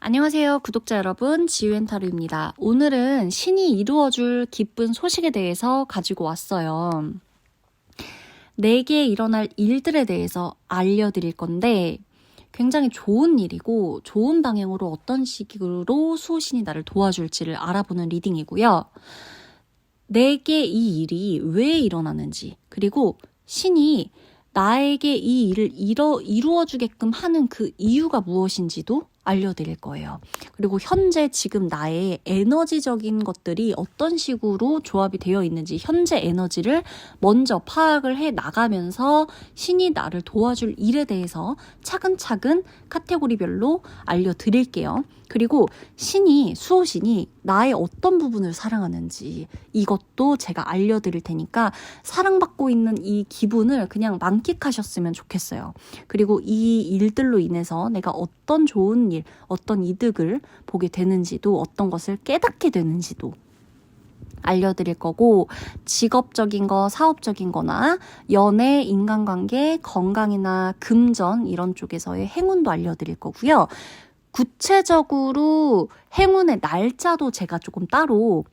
안녕하세요, 구독자 여러분. 지유앤타로입니다. 오늘은 신이 이루어줄 기쁜 소식에 대해서 가지고 왔어요. 내게 일어날 일들에 대해서 알려드릴 건데 굉장히 좋은 일이고 좋은 방향으로 어떤 식으로 수호신이 나를 도와줄지를 알아보는 리딩이고요. 내게 이 일이 왜 일어나는지, 그리고 신이 나에게 이 일을 이루어주게끔 하는 그 이유가 무엇인지도 알려드릴 거예요. 그리고 현재 지금 나의 에너지적인 것들이 어떤 식으로 조합이 되어 있는지 현재 에너지를 먼저 파악을 해 나가면서 신이 나를 도와줄 일에 대해서 차근차근 카테고리별로 알려드릴게요. 그리고 수호신이 나의 어떤 부분을 사랑하는지 이것도 제가 알려드릴 테니까 사랑받고 있는 이 기분을 그냥 만끽하셨으면 좋겠어요. 그리고 이 일들로 인해서 내가 어떤 좋은 일, 어떤 이득을 보게 되는지도, 어떤 것을 깨닫게 되는지도 알려드릴 거고, 직업적인 거, 사업적인 거나 연애, 인간관계, 건강이나 금전 이런 쪽에서의 행운도 알려드릴 거고요. 구체적으로 행운의 날짜도 제가 조금 따로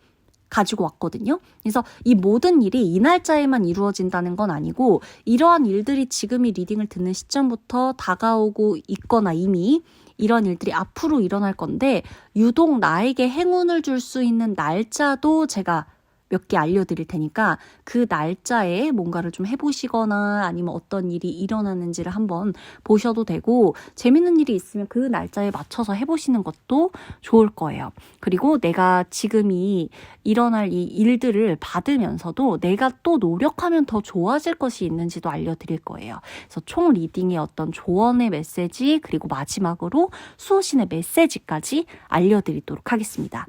가지고 왔거든요. 그래서 이 모든 일이 이 날짜에만 이루어진다는 건 아니고 이러한 일들이 지금 이 리딩을 듣는 시점부터 다가오고 있거나 이미 이런 일들이 앞으로 일어날 건데 유독 나에게 행운을 줄 수 있는 날짜도 제가 몇 개 알려드릴 테니까 그 날짜에 뭔가를 좀 해보시거나 아니면 어떤 일이 일어나는지를 한번 보셔도 되고, 재밌는 일이 있으면 그 날짜에 맞춰서 해보시는 것도 좋을 거예요. 그리고 내가 지금이 일어날 이 일들을 받으면서도 내가 또 노력하면 더 좋아질 것이 있는지도 알려드릴 거예요. 그래서 총 리딩의 어떤 조언의 메시지, 그리고 마지막으로 수호신의 메시지까지 알려드리도록 하겠습니다.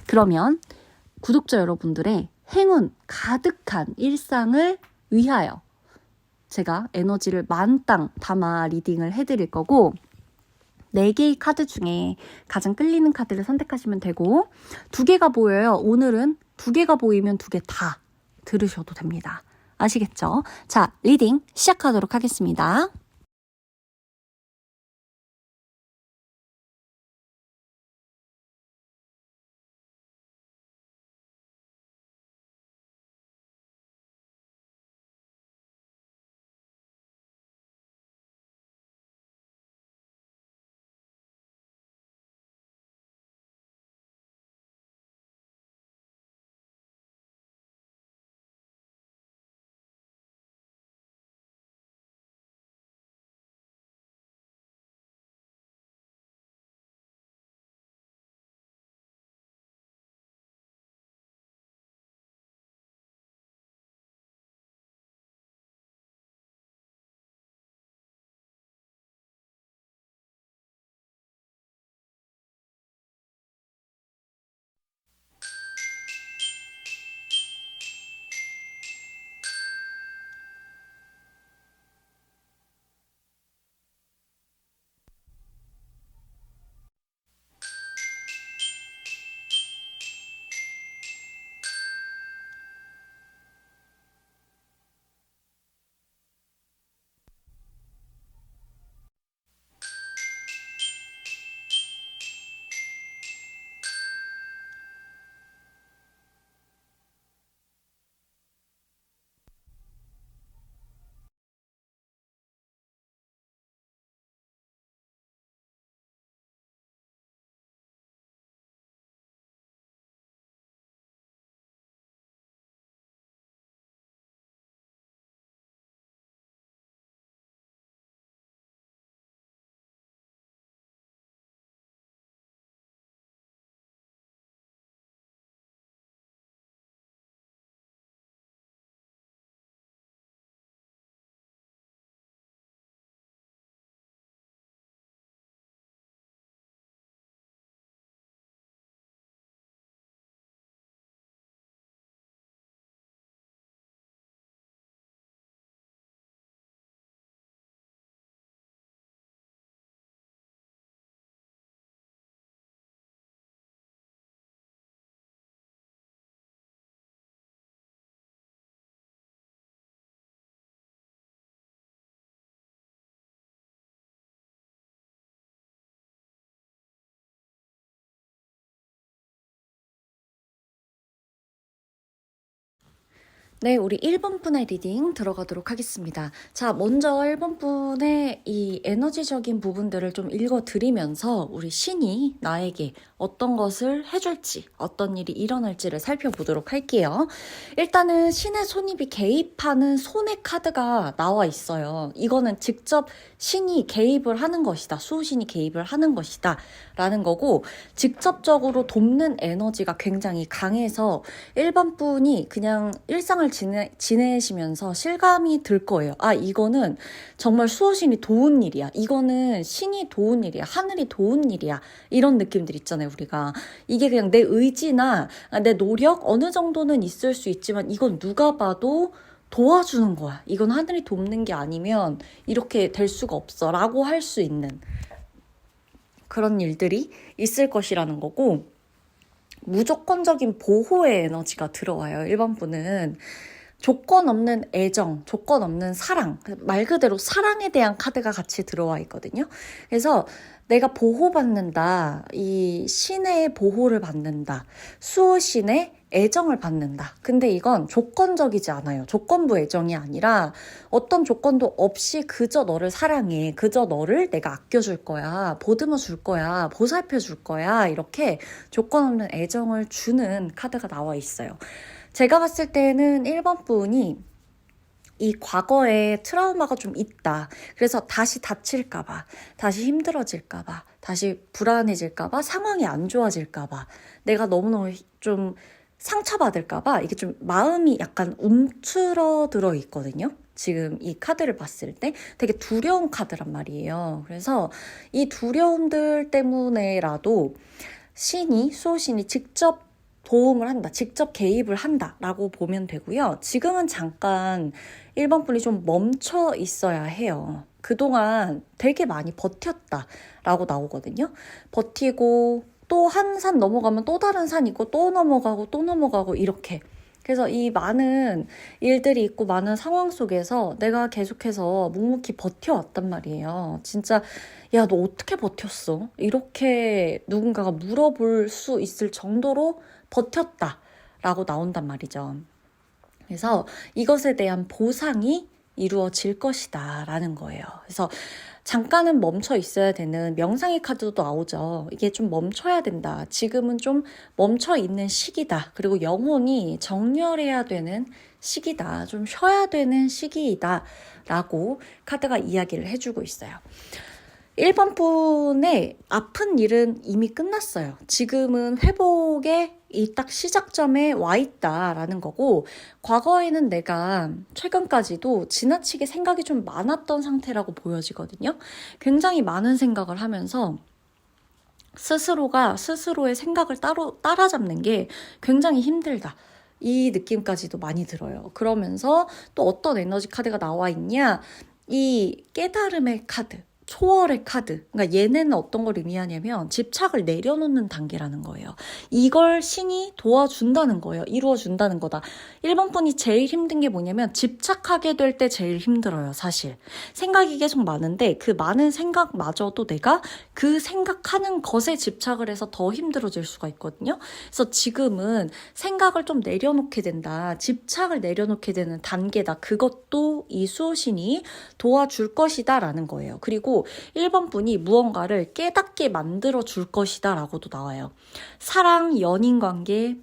그러면 구독자 여러분들의 행운 가득한 일상을 위하여 제가 에너지를 만땅 담아 리딩을 해드릴 거고, 4개의 카드 중에 가장 끌리는 카드를 선택하시면 되고, 2개가 보여요. 오늘은 2개가 보이면 2개 다 들으셔도 됩니다. 아시겠죠? 자, 리딩 시작하도록 하겠습니다. 네, 우리 1번 분의 리딩 들어가도록 하겠습니다. 자, 먼저 1번 분의 이 에너지적인 부분들을 좀 읽어드리면서 우리 신이 나에게 어떤 것을 해줄지, 어떤 일이 일어날지를 살펴보도록 할게요. 일단은 신의 손입이 개입하는 손의 카드가 나와 있어요. 이거는 직접 신이 개입을 하는 것이다. 수호신이 개입을 하는 것이다. 라는 거고, 직접적으로 돕는 에너지가 굉장히 강해서 1번 분이 그냥 일상을 지내시면서 실감이 들 거예요. 아, 이거는 정말 수호신이 도운 일이야. 이거는 신이 도운 일이야. 하늘이 도운 일이야. 이런 느낌들 있잖아요, 우리가. 이게 그냥 내 의지나 내 노력 어느 정도는 있을 수 있지만 이건 누가 봐도 도와주는 거야. 이건 하늘이 돕는 게 아니면 이렇게 될 수가 없어. 라고 할 수 있는 그런 일들이 있을 것이라는 거고, 무조건적인 보호의 에너지가 들어와요. 1번 분은 조건 없는 애정, 조건 없는 사랑, 말 그대로 사랑에 대한 카드가 같이 들어와 있거든요. 그래서 내가 보호받는다, 이 신의 보호를 받는다, 수호신의 애정을 받는다. 근데 이건 조건적이지 않아요. 조건부 애정이 아니라 어떤 조건도 없이 그저 너를 사랑해. 그저 너를 내가 아껴줄 거야. 보듬어 줄 거야. 보살펴 줄 거야. 이렇게 조건 없는 애정을 주는 카드가 나와 있어요. 제가 봤을 때는 1번 분이 이 과거에 트라우마가 좀 있다. 그래서 다시 다칠까봐, 다시 힘들어질까봐, 다시 불안해질까봐, 상황이 안 좋아질까봐, 내가 너무너무 좀 상처받을까봐 이게 좀 마음이 약간 움츠러들어 있거든요. 지금 이 카드를 봤을 때 되게 두려운 카드란 말이에요. 그래서 이 두려움들 때문에라도 수호신이 직접 도움을 한다, 직접 개입을 한다라고 보면 되고요. 지금은 잠깐 1번 분이 좀 멈춰 있어야 해요. 그동안 되게 많이 버텼다라고 나오거든요. 버티고 또 한 산 넘어가면 또 다른 산 있고 또 넘어가고 또 넘어가고 이렇게. 그래서 이 많은 일들이 있고 많은 상황 속에서 내가 계속해서 묵묵히 버텨왔단 말이에요. 진짜 야, 너 어떻게 버텼어? 이렇게 누군가가 물어볼 수 있을 정도로 버텼다라고 나온단 말이죠. 그래서 이것에 대한 보상이 이루어질 것이다 라는 거예요. 그래서 잠깐은 멈춰 있어야 되는 명상의 카드도 나오죠. 이게 좀 멈춰야 된다. 지금은 좀 멈춰 있는 시기다. 그리고 영혼이 정렬해야 되는 시기다. 좀 쉬어야 되는 시기이다. 라고 카드가 이야기를 해주고 있어요. 1번 분의 아픈 일은 이미 끝났어요. 지금은 회복의 이 딱 시작점에 와 있다라는 거고, 과거에는 내가 최근까지도 지나치게 생각이 좀 많았던 상태라고 보여지거든요. 굉장히 많은 생각을 하면서 스스로가 스스로의 생각을 따라잡는 게 굉장히 힘들다. 이 느낌까지도 많이 들어요. 그러면서 또 어떤 에너지 카드가 나와 있냐? 이 깨달음의 카드. 초월의 카드. 그러니까 얘네는 어떤 걸 의미하냐면 집착을 내려놓는 단계라는 거예요. 이걸 신이 도와준다는 거예요. 이루어준다는 거다. 1번 분이 제일 힘든 게 뭐냐면 집착하게 될 때 제일 힘들어요, 사실. 생각이 계속 많은데 그 많은 생각마저도 내가 그 생각하는 것에 집착을 해서 더 힘들어질 수가 있거든요. 그래서 지금은 생각을 좀 내려놓게 된다. 집착을 내려놓게 되는 단계다. 그것도 이 수호신이 도와줄 것이다 라는 거예요. 그리고 1번 분이 무언가를 깨닫게 만들어 줄 것이다 라고도 나와요. 사랑, 연인 관계,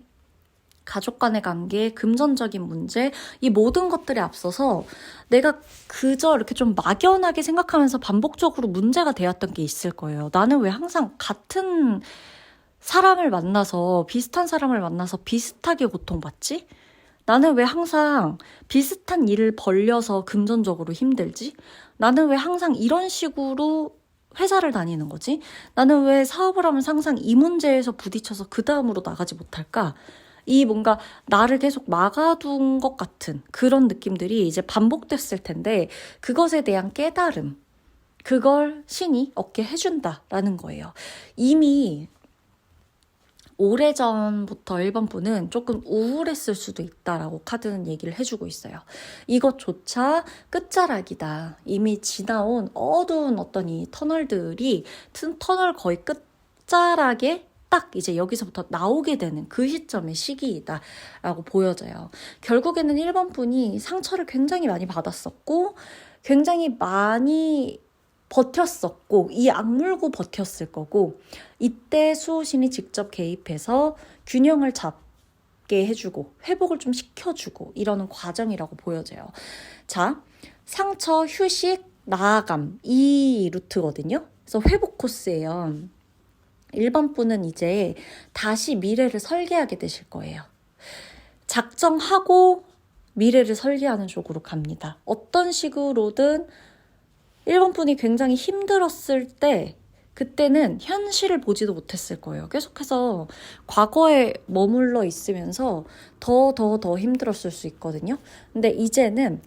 가족 간의 관계, 금전적인 문제, 이 모든 것들에 앞서서 내가 그저 이렇게 좀 막연하게 생각하면서 반복적으로 문제가 되었던 게 있을 거예요. 나는 왜 항상 같은 사람을 만나서, 비슷한 사람을 만나서 비슷하게 고통받지? 나는 왜 항상 비슷한 일을 벌려서 금전적으로 힘들지? 나는 왜 항상 이런 식으로 회사를 다니는 거지? 나는 왜 사업을 하면서 항상 이 문제에서 부딪혀서 그 다음으로 나가지 못할까? 이 뭔가 나를 계속 막아둔 것 같은 그런 느낌들이 이제 반복됐을 텐데, 그것에 대한 깨달음, 그걸 신이 얻게 해준다라는 거예요. 이미 오래전부터 1번 분은 조금 우울했을 수도 있다라고 카드는 얘기를 해주고 있어요. 이것조차 끝자락이다. 이미 지나온 어두운 어떤 이 터널들이 터널 거의 끝자락에 딱 이제 여기서부터 나오게 되는 그 시점의 시기이다라고 보여져요. 결국에는 1번 분이 상처를 굉장히 많이 받았었고 굉장히 많이 버텼었고 이 악물고 버텼을 거고 이때 수호신이 직접 개입해서 균형을 잡게 해주고 회복을 좀 시켜주고 이러는 과정이라고 보여져요. 자, 상처, 휴식, 나아감 이 루트거든요. 그래서 회복 코스예요. 1번 분은 이제 다시 미래를 설계하게 되실 거예요. 작정하고 미래를 설계하는 쪽으로 갑니다. 어떤 식으로든 1번 분이 굉장히 힘들었을 때 그때는 현실을 보지도 못했을 거예요. 계속해서 과거에 머물러 있으면서 더 힘들었을 수 있거든요. 근데 이제는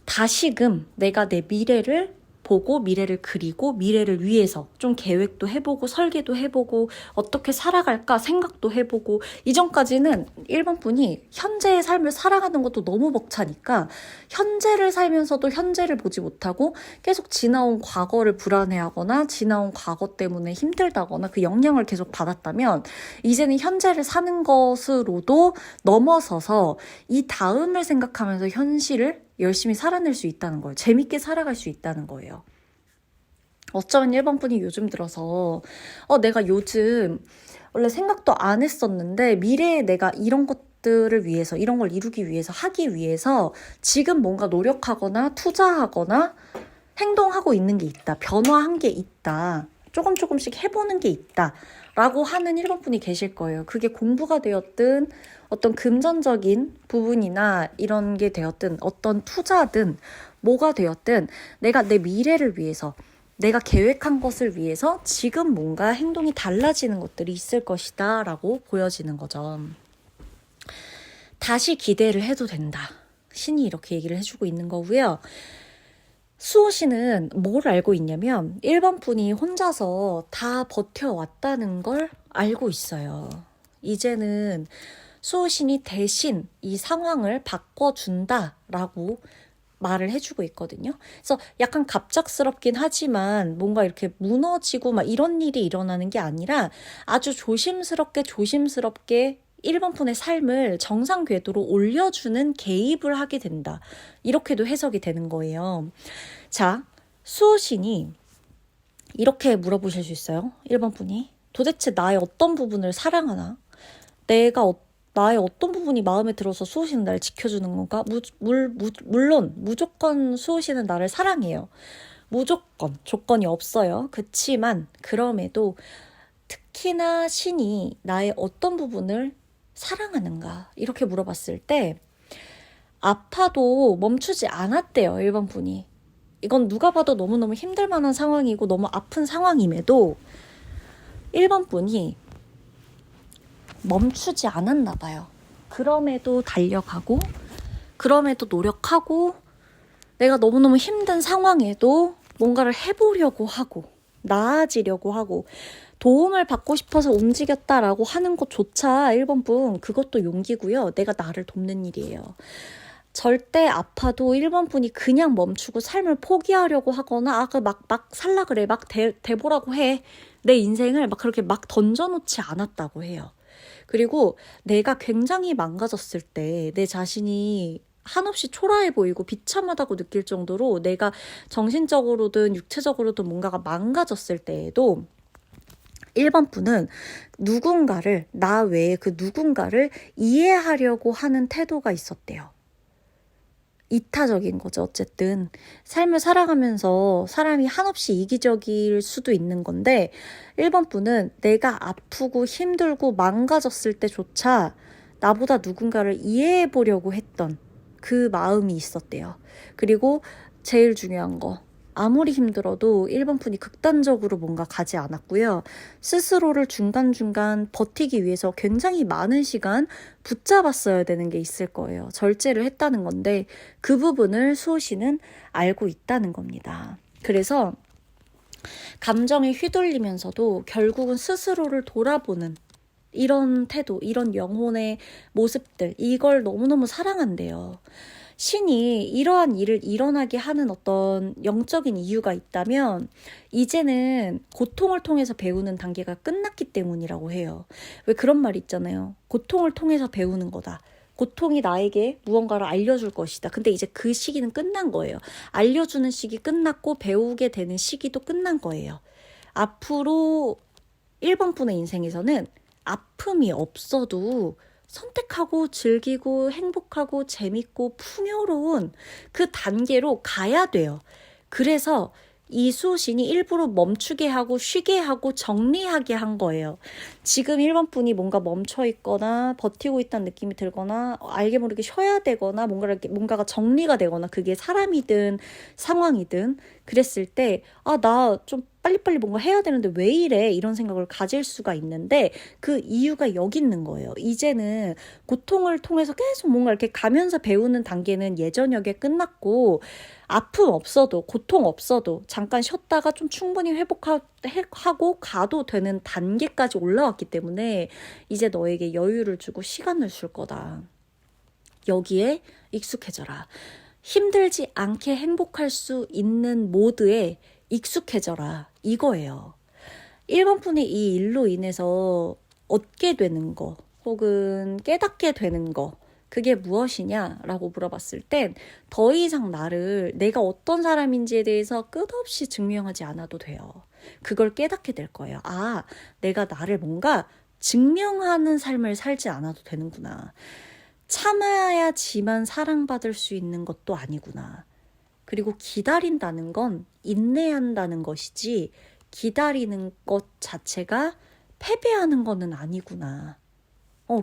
다시금 내가 내 미래를 보고 미래를 그리고 미래를 위해서 좀 계획도 해보고 설계도 해보고 어떻게 살아갈까 생각도 해보고 이전까지는 1번 분이 현재의 삶을 살아가는 것도 너무 벅차니까 현재를 살면서도 현재를 보지 못하고 계속 지나온 과거를 불안해하거나 지나온 과거 때문에 힘들다거나 그 영향을 계속 받았다면 이제는 현재를 사는 것으로도 넘어서서 이 다음을 생각하면서 현실을 열심히 살아낼 수 있다는 거예요. 재밌게 살아갈 수 있다는 거예요. 어쩌면 1번 분이 요즘 들어서 내가 요즘 원래 생각도 안 했었는데 미래에 내가 이런 것들을 위해서 이런 걸 이루기 위해서 하기 위해서 지금 뭔가 노력하거나 투자하거나 행동하고 있는 게 있다. 변화한 게 있다. 조금씩 해보는 게 있다. 라고 하는 1번 분이 계실 거예요. 그게 공부가 되었든 어떤 금전적인 부분이나 이런 게 되었든 어떤 투자든 뭐가 되었든 내가 내 미래를 위해서 내가 계획한 것을 위해서 지금 뭔가 행동이 달라지는 것들이 있을 것이다 라고 보여지는 거죠. 다시 기대를 해도 된다. 신이 이렇게 얘기를 해주고 있는 거고요. 수호신은 뭘 알고 있냐면 1번 분이 혼자서 다 버텨왔다는 걸 알고 있어요. 이제는 수호신이 대신 이 상황을 바꿔준다라고 말을 해주고 있거든요. 그래서 약간 갑작스럽긴 하지만 뭔가 이렇게 무너지고 막 이런 일이 일어나는 게 아니라 아주 조심스럽게 1번 분의 삶을 정상 궤도로 올려주는 개입을 하게 된다. 이렇게도 해석이 되는 거예요. 자, 수호신이 이렇게 물어보실 수 있어요. 1번 분이 도대체 나의 어떤 부분을 사랑하나? 나의 어떤 부분이 마음에 들어서 수호신은 나를 지켜주는 건가? 물론 무조건 수호신은 나를 사랑해요. 무조건 조건이 없어요. 그치만 그럼에도 특히나 신이 나의 어떤 부분을 사랑하는가? 이렇게 물어봤을 때 아파도 멈추지 않았대요. 1번 분이. 이건 누가 봐도 너무너무 힘들 만한 상황이고 너무 아픈 상황임에도 1번 분이 멈추지 않았나 봐요. 그럼에도 달려가고 그럼에도 노력하고 내가 너무너무 힘든 상황에도 뭔가를 해보려고 하고 나아지려고 하고 도움을 받고 싶어서 움직였다라고 하는 것조차 1번 분 그것도 용기고요. 내가 나를 돕는 일이에요. 절대 아파도 1번 분이 그냥 멈추고 삶을 포기하려고 하거나 막 살라 그래 막 대보라고 해 내 인생을 막 그렇게 막 던져놓지 않았다고 해요. 그리고 내가 굉장히 망가졌을 때 내 자신이 한없이 초라해 보이고 비참하다고 느낄 정도로 내가 정신적으로든 육체적으로든 뭔가가 망가졌을 때에도 1번 분은 나 외에 그 누군가를 이해하려고 하는 태도가 있었대요. 이타적인 거죠. 어쨌든 삶을 살아가면서 사람이 한없이 이기적일 수도 있는 건데 1번 분은 내가 아프고 힘들고 망가졌을 때조차 나보다 누군가를 이해해 보려고 했던 그 마음이 있었대요. 그리고 제일 중요한 거 아무리 힘들어도 1번 분이 극단적으로 뭔가 가지 않았고요. 스스로를 중간중간 버티기 위해서 굉장히 많은 시간 붙잡았어야 되는 게 있을 거예요. 절제를 했다는 건데 그 부분을 수호신은 알고 있다는 겁니다. 그래서 감정에 휘둘리면서도 결국은 스스로를 돌아보는 이런 태도, 이런 영혼의 모습들 이걸 너무너무 사랑한대요. 신이 이러한 일을 일어나게 하는 어떤 영적인 이유가 있다면 이제는 고통을 통해서 배우는 단계가 끝났기 때문이라고 해요. 왜 그런 말 있잖아요. 고통을 통해서 배우는 거다. 고통이 나에게 무언가를 알려줄 것이다. 근데 이제 그 시기는 끝난 거예요. 알려주는 시기 끝났고 배우게 되는 시기도 끝난 거예요. 앞으로 1번 분의 인생에서는 아픔이 없어도 선택하고 즐기고 행복하고 재밌고 풍요로운 그 단계로 가야 돼요. 그래서 이 수호신이 일부러 멈추게 하고 쉬게 하고 정리하게 한 거예요. 지금 1번 분이 뭔가 멈춰 있거나 버티고 있다는 느낌이 들거나 알게 모르게 쉬어야 되거나 뭔가가 정리가 되거나 그게 사람이든 상황이든 그랬을 때 나 좀 빨리빨리 뭔가 해야 되는데 왜 이래? 이런 생각을 가질 수가 있는데 그 이유가 여기 있는 거예요. 이제는 고통을 통해서 계속 뭔가 이렇게 가면서 배우는 단계는 예전역에 끝났고 아픔 없어도 고통 없어도 잠깐 쉬었다가 좀 충분히 회복하고 가도 되는 단계까지 올라왔기 때문에 이제 너에게 여유를 주고 시간을 줄 거다. 여기에 익숙해져라. 힘들지 않게 행복할 수 있는 모드에 익숙해져라. 이거예요. 1번 분이 이 일로 인해서 얻게 되는 거 혹은 깨닫게 되는 거 그게 무엇이냐라고 물어봤을 땐 더 이상 내가 어떤 사람인지에 대해서 끝없이 증명하지 않아도 돼요. 그걸 깨닫게 될 거예요. 내가 나를 뭔가 증명하는 삶을 살지 않아도 되는구나. 참아야지만 사랑받을 수 있는 것도 아니구나. 그리고 기다린다는 건 인내한다는 것이지 기다리는 것 자체가 패배하는 거는 아니구나.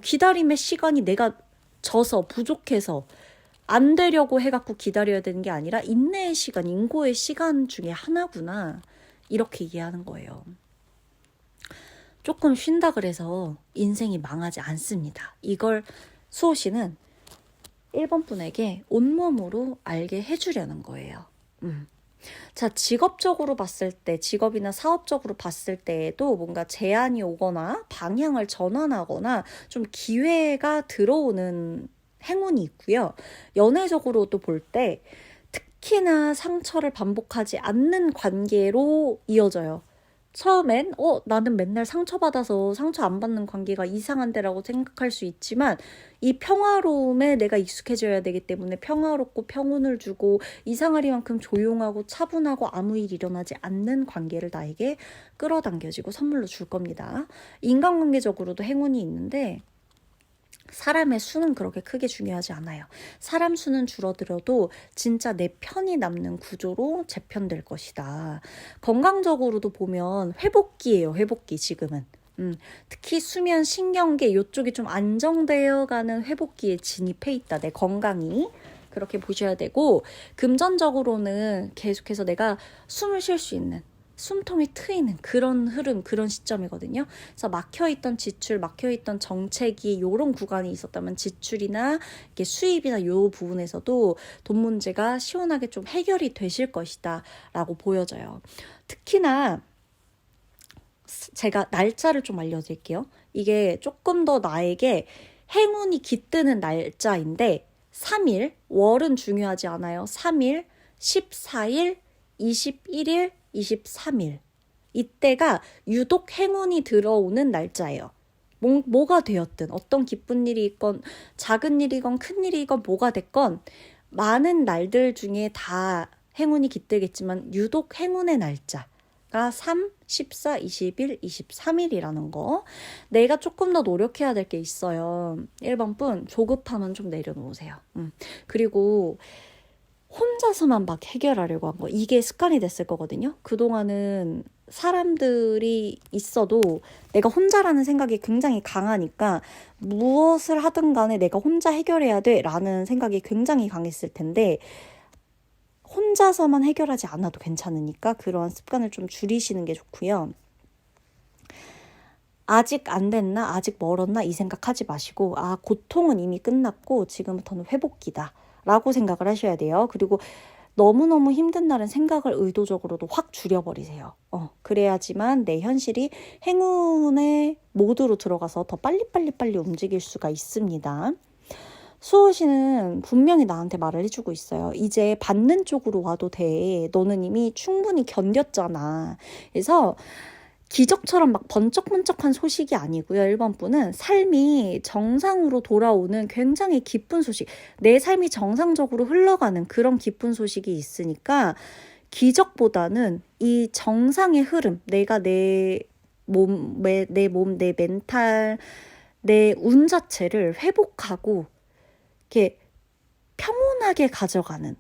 기다림의 시간이 내가 져서 부족해서 안 되려고 해갖고 기다려야 되는 게 아니라 인내의 시간, 인고의 시간 중에 하나구나. 이렇게 이해하는 거예요. 조금 쉰다 그래서 인생이 망하지 않습니다. 이걸 수호씨는 1번 분에게 온몸으로 알게 해주려는 거예요. 자, 직업적으로 봤을 때, 직업이나 사업적으로 봤을 때에도 뭔가 제안이 오거나 방향을 전환하거나 좀 기회가 들어오는 행운이 있고요. 연애적으로도 볼 때 특히나 상처를 반복하지 않는 관계로 이어져요. 처음엔 나는 맨날 상처받아서 상처 안 받는 관계가 이상한데라고 생각할 수 있지만 이 평화로움에 내가 익숙해져야 되기 때문에 평화롭고 평온을 주고 이상하리만큼 조용하고 차분하고 아무 일 일어나지 않는 관계를 나에게 끌어당겨지고 선물로 줄 겁니다. 인간관계적으로도 행운이 있는데 사람의 수는 그렇게 크게 중요하지 않아요. 사람 수는 줄어들어도 진짜 내 편이 남는 구조로 재편될 것이다. 건강적으로도 보면 회복기예요. 회복기 지금은. 특히 수면, 신경계 이쪽이 좀 안정되어가는 회복기에 진입해 있다. 내 건강이. 그렇게 보셔야 되고 금전적으로는 계속해서 내가 숨을 쉴 수 있는 숨통이 트이는 그런 흐름, 그런 시점이거든요. 그래서 막혀있던 지출, 막혀있던 정책이 이런 구간이 있었다면 지출이나 이게 수입이나 이 부분에서도 돈 문제가 시원하게 좀 해결이 되실 것이다 라고 보여져요. 특히나 제가 날짜를 좀 알려드릴게요. 이게 조금 더 나에게 행운이 깃드는 날짜인데 3일, 월은 중요하지 않아요. 3일, 14일, 21일, 23일. 이때가 유독 행운이 들어오는 날짜예요. 뭐가 되었든 어떤 기쁜 일이 있건 작은 일이건 큰 일이건 뭐가 됐건 많은 날들 중에 다 행운이 깃들겠지만 유독 행운의 날짜가 3, 14, 20일, 23일이라는 거. 내가 조금 더 노력해야 될 게 있어요. 1번 분 조급함은 좀 내려놓으세요. 그리고 혼자서만 막 해결하려고 한 거. 이게 습관이 됐을 거거든요. 그동안은 사람들이 있어도 내가 혼자라는 생각이 굉장히 강하니까 무엇을 하든 간에 내가 혼자 해결해야 돼 라는 생각이 굉장히 강했을 텐데 혼자서만 해결하지 않아도 괜찮으니까 그러한 습관을 좀 줄이시는 게 좋고요. 아직 안 됐나? 아직 멀었나? 이 생각하지 마시고 고통은 이미 끝났고 지금부터는 회복기다 라고 생각을 하셔야 돼요. 그리고 너무너무 힘든 날은 생각을 의도적으로도 확 줄여버리세요. 그래야지만 내 현실이 행운의 모드로 들어가서 더 빨리 움직일 수가 있습니다. 수호신은 분명히 나한테 말을 해주고 있어요. 이제 받는 쪽으로 와도 돼. 너는 이미 충분히 견뎠잖아. 그래서 기적처럼 막 번쩍번쩍한 소식이 아니고요. 1번 분은 삶이 정상으로 돌아오는 굉장히 기쁜 소식, 내 삶이 정상적으로 흘러가는 그런 기쁜 소식이 있으니까 기적보다는 이 정상의 흐름, 내가 내 멘탈, 내 운 자체를 회복하고 이렇게 평온하게 가져가는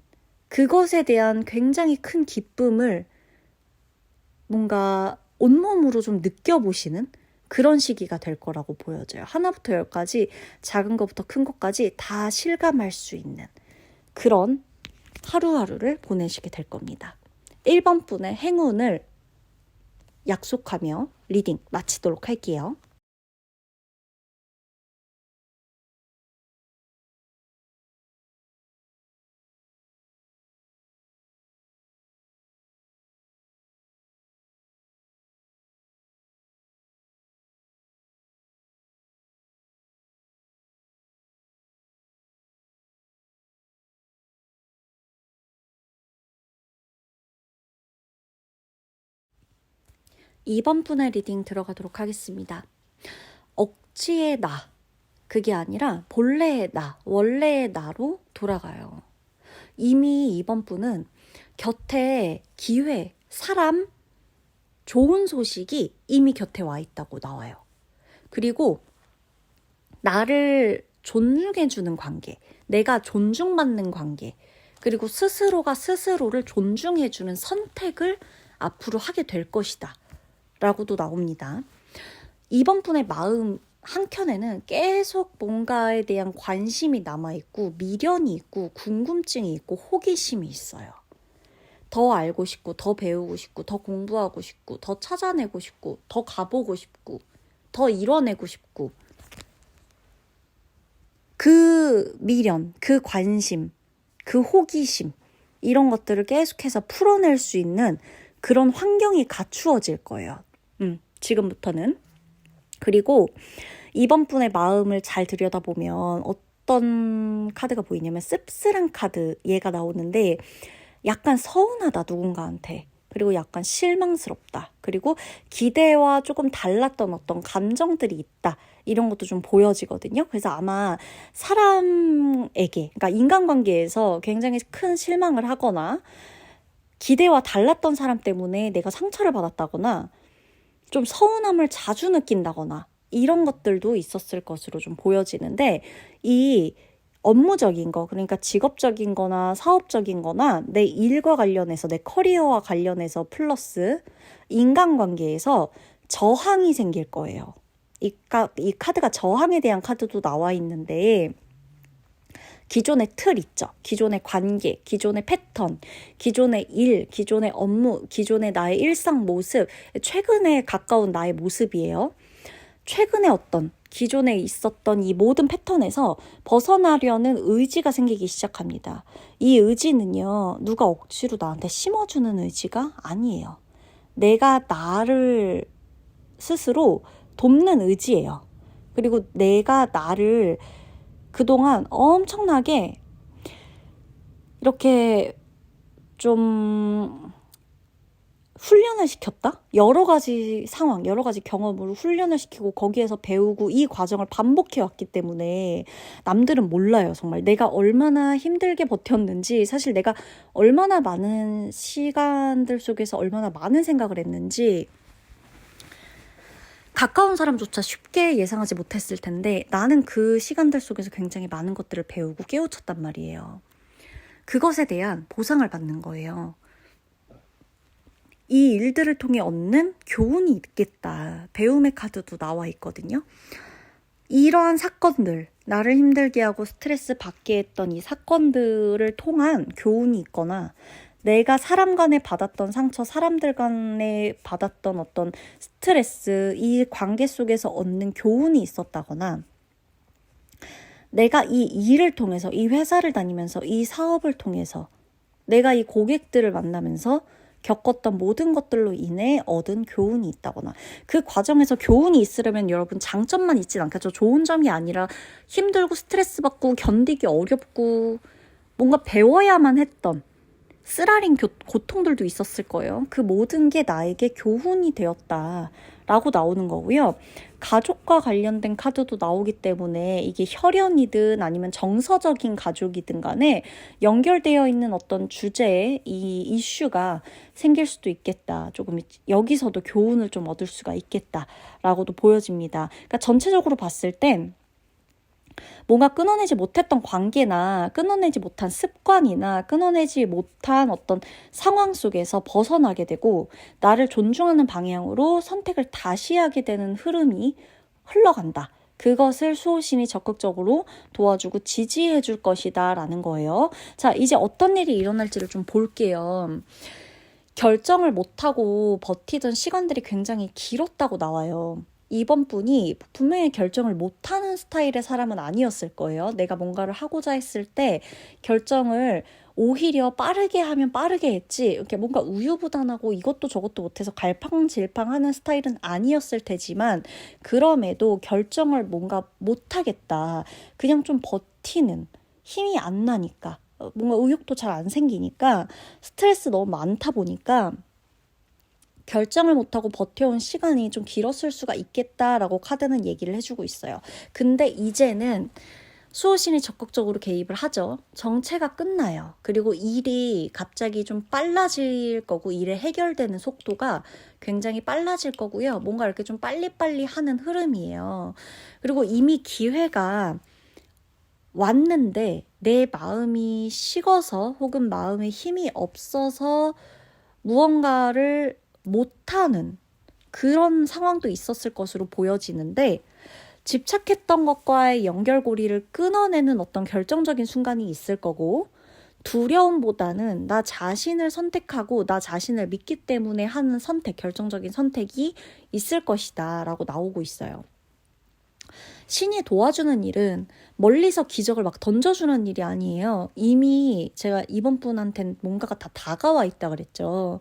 그것에 대한 굉장히 큰 기쁨을 뭔가 온몸으로 좀 느껴보시는 그런 시기가 될 거라고 보여져요. 하나부터 열까지 작은 것부터 큰 것까지 다 실감할 수 있는 그런 하루하루를 보내시게 될 겁니다. 1번 분의 행운을 약속하며 리딩 마치도록 할게요. 2번 분의 리딩 들어가도록 하겠습니다. 억지의 나, 그게 아니라 본래의 나, 원래의 나로 돌아가요. 이미 2번 분은 곁에 기회, 사람, 좋은 소식이 이미 곁에 와 있다고 나와요. 그리고 나를 존중해주는 관계, 내가 존중받는 관계, 그리고 스스로가 스스로를 존중해주는 선택을 앞으로 하게 될 것이다 라고도 나옵니다. 2번 분의 마음 한켠에는 계속 뭔가에 대한 관심이 남아있고 미련이 있고 궁금증이 있고 호기심이 있어요. 더 알고 싶고 더 배우고 싶고 더 공부하고 싶고 더 찾아내고 싶고 더 가보고 싶고 더 이뤄내고 싶고 그 미련, 그 관심, 그 호기심 이런 것들을 계속해서 풀어낼 수 있는 그런 환경이 갖추어질 거예요. 지금부터는. 그리고 2번 분의 마음을 잘 들여다보면 어떤 카드가 보이냐면 씁쓸한 카드 얘가 나오는데 약간 서운하다 누군가한테. 그리고 약간 실망스럽다. 그리고 기대와 조금 달랐던 어떤 감정들이 있다. 이런 것도 좀 보여지거든요. 그래서 아마 사람에게, 그러니까 인간관계에서 굉장히 큰 실망을 하거나 기대와 달랐던 사람 때문에 내가 상처를 받았다거나 좀 서운함을 자주 느낀다거나 이런 것들도 있었을 것으로 좀 보여지는데 이 업무적인 거, 그러니까 직업적인 거나 사업적인 거나 내 일과 관련해서 내 커리어와 관련해서 플러스 인간관계에서 저항이 생길 거예요. 이 카드가 저항에 대한 카드도 나와 있는데 기존의 틀 있죠. 기존의 관계, 기존의 패턴, 기존의 일, 기존의 업무, 기존의 나의 일상 모습, 최근에 가까운 나의 모습이에요. 최근에 어떤 기존에 있었던 이 모든 패턴에서 벗어나려는 의지가 생기기 시작합니다. 이 의지는요, 누가 억지로 나한테 심어주는 의지가 아니에요. 내가 나를 스스로 돕는 의지예요. 그리고 내가 나를 그동안 엄청나게 이렇게 좀 훈련을 시켰다? 여러 가지 상황, 여러 가지 경험으로 훈련을 시키고 거기에서 배우고 이 과정을 반복해 왔기 때문에 남들은 몰라요. 정말 내가 얼마나 힘들게 버텼는지, 사실 내가 얼마나 많은 시간들 속에서 얼마나 많은 생각을 했는지 가까운 사람조차 쉽게 예상하지 못했을 텐데 나는 그 시간들 속에서 굉장히 많은 것들을 배우고 깨우쳤단 말이에요. 그것에 대한 보상을 받는 거예요. 이 일들을 통해 얻는 교훈이 있겠다. 배움의 카드도 나와 있거든요. 이러한 사건들, 나를 힘들게 하고 스트레스 받게 했던 이 사건들을 통한 교훈이 있거나 내가 사람 간에 받았던 상처, 사람들 간에 받았던 어떤 스트레스, 이 관계 속에서 얻는 교훈이 있었다거나 내가 이 일을 통해서, 이 회사를 다니면서, 이 사업을 통해서 내가 이 고객들을 만나면서 겪었던 모든 것들로 인해 얻은 교훈이 있다거나 그 과정에서 교훈이 있으려면 여러분 장점만 있진 않겠죠. 좋은 점이 아니라 힘들고 스트레스 받고 견디기 어렵고 뭔가 배워야만 했던 쓰라린 고통들도 있었을 거예요. 그 모든 게 나에게 교훈이 되었다라고 나오는 거고요. 가족과 관련된 카드도 나오기 때문에 이게 혈연이든 아니면 정서적인 가족이든 간에 연결되어 있는 어떤 주제에 이 이슈가 생길 수도 있겠다. 조금 여기서도 교훈을 좀 얻을 수가 있겠다라고도 보여집니다. 그러니까 전체적으로 봤을 때 뭔가 끊어내지 못했던 관계나 끊어내지 못한 습관이나 끊어내지 못한 어떤 상황 속에서 벗어나게 되고 나를 존중하는 방향으로 선택을 다시 하게 되는 흐름이 흘러간다. 그것을 수호신이 적극적으로 도와주고 지지해 줄 것이다 라는 거예요. 자, 이제 어떤 일이 일어날지를 좀 볼게요. 결정을 못하고 버티던 시간들이 굉장히 길었다고 나와요. 이번 분이 분명히 결정을 못하는 스타일의 사람은 아니었을 거예요. 내가 뭔가를 하고자 했을 때 결정을 오히려 빠르게 하면 빠르게 했지 이렇게 뭔가 우유부단하고 이것도 저것도 못해서 갈팡질팡하는 스타일은 아니었을 테지만 그럼에도 결정을 뭔가 못하겠다. 그냥 좀 버티는 힘이 안 나니까 뭔가 의욕도 잘 안 생기니까 스트레스 너무 많다 보니까 결정을 못하고 버텨온 시간이 좀 길었을 수가 있겠다라고 카드는 얘기를 해주고 있어요. 근데 이제는 수호신이 적극적으로 개입을 하죠. 정체가 끝나요. 그리고 일이 갑자기 좀 빨라질 거고 일의 해결되는 속도가 굉장히 빨라질 거고요. 뭔가 이렇게 좀 빨리빨리 하는 흐름이에요. 그리고 이미 기회가 왔는데 내 마음이 식어서 혹은 마음에 힘이 없어서 무언가를 못하는 그런 상황도 있었을 것으로 보여지는데 집착했던 것과의 연결고리를 끊어내는 어떤 결정적인 순간이 있을 거고 두려움보다는 나 자신을 선택하고 나 자신을 믿기 때문에 하는 선택, 결정적인 선택이 있을 것이다 라고 나오고 있어요. 신이 도와주는 일은 멀리서 기적을 막 던져주는 일이 아니에요. 이미 제가 이번 분한테는 뭔가가 다 다가와 있다 그랬죠.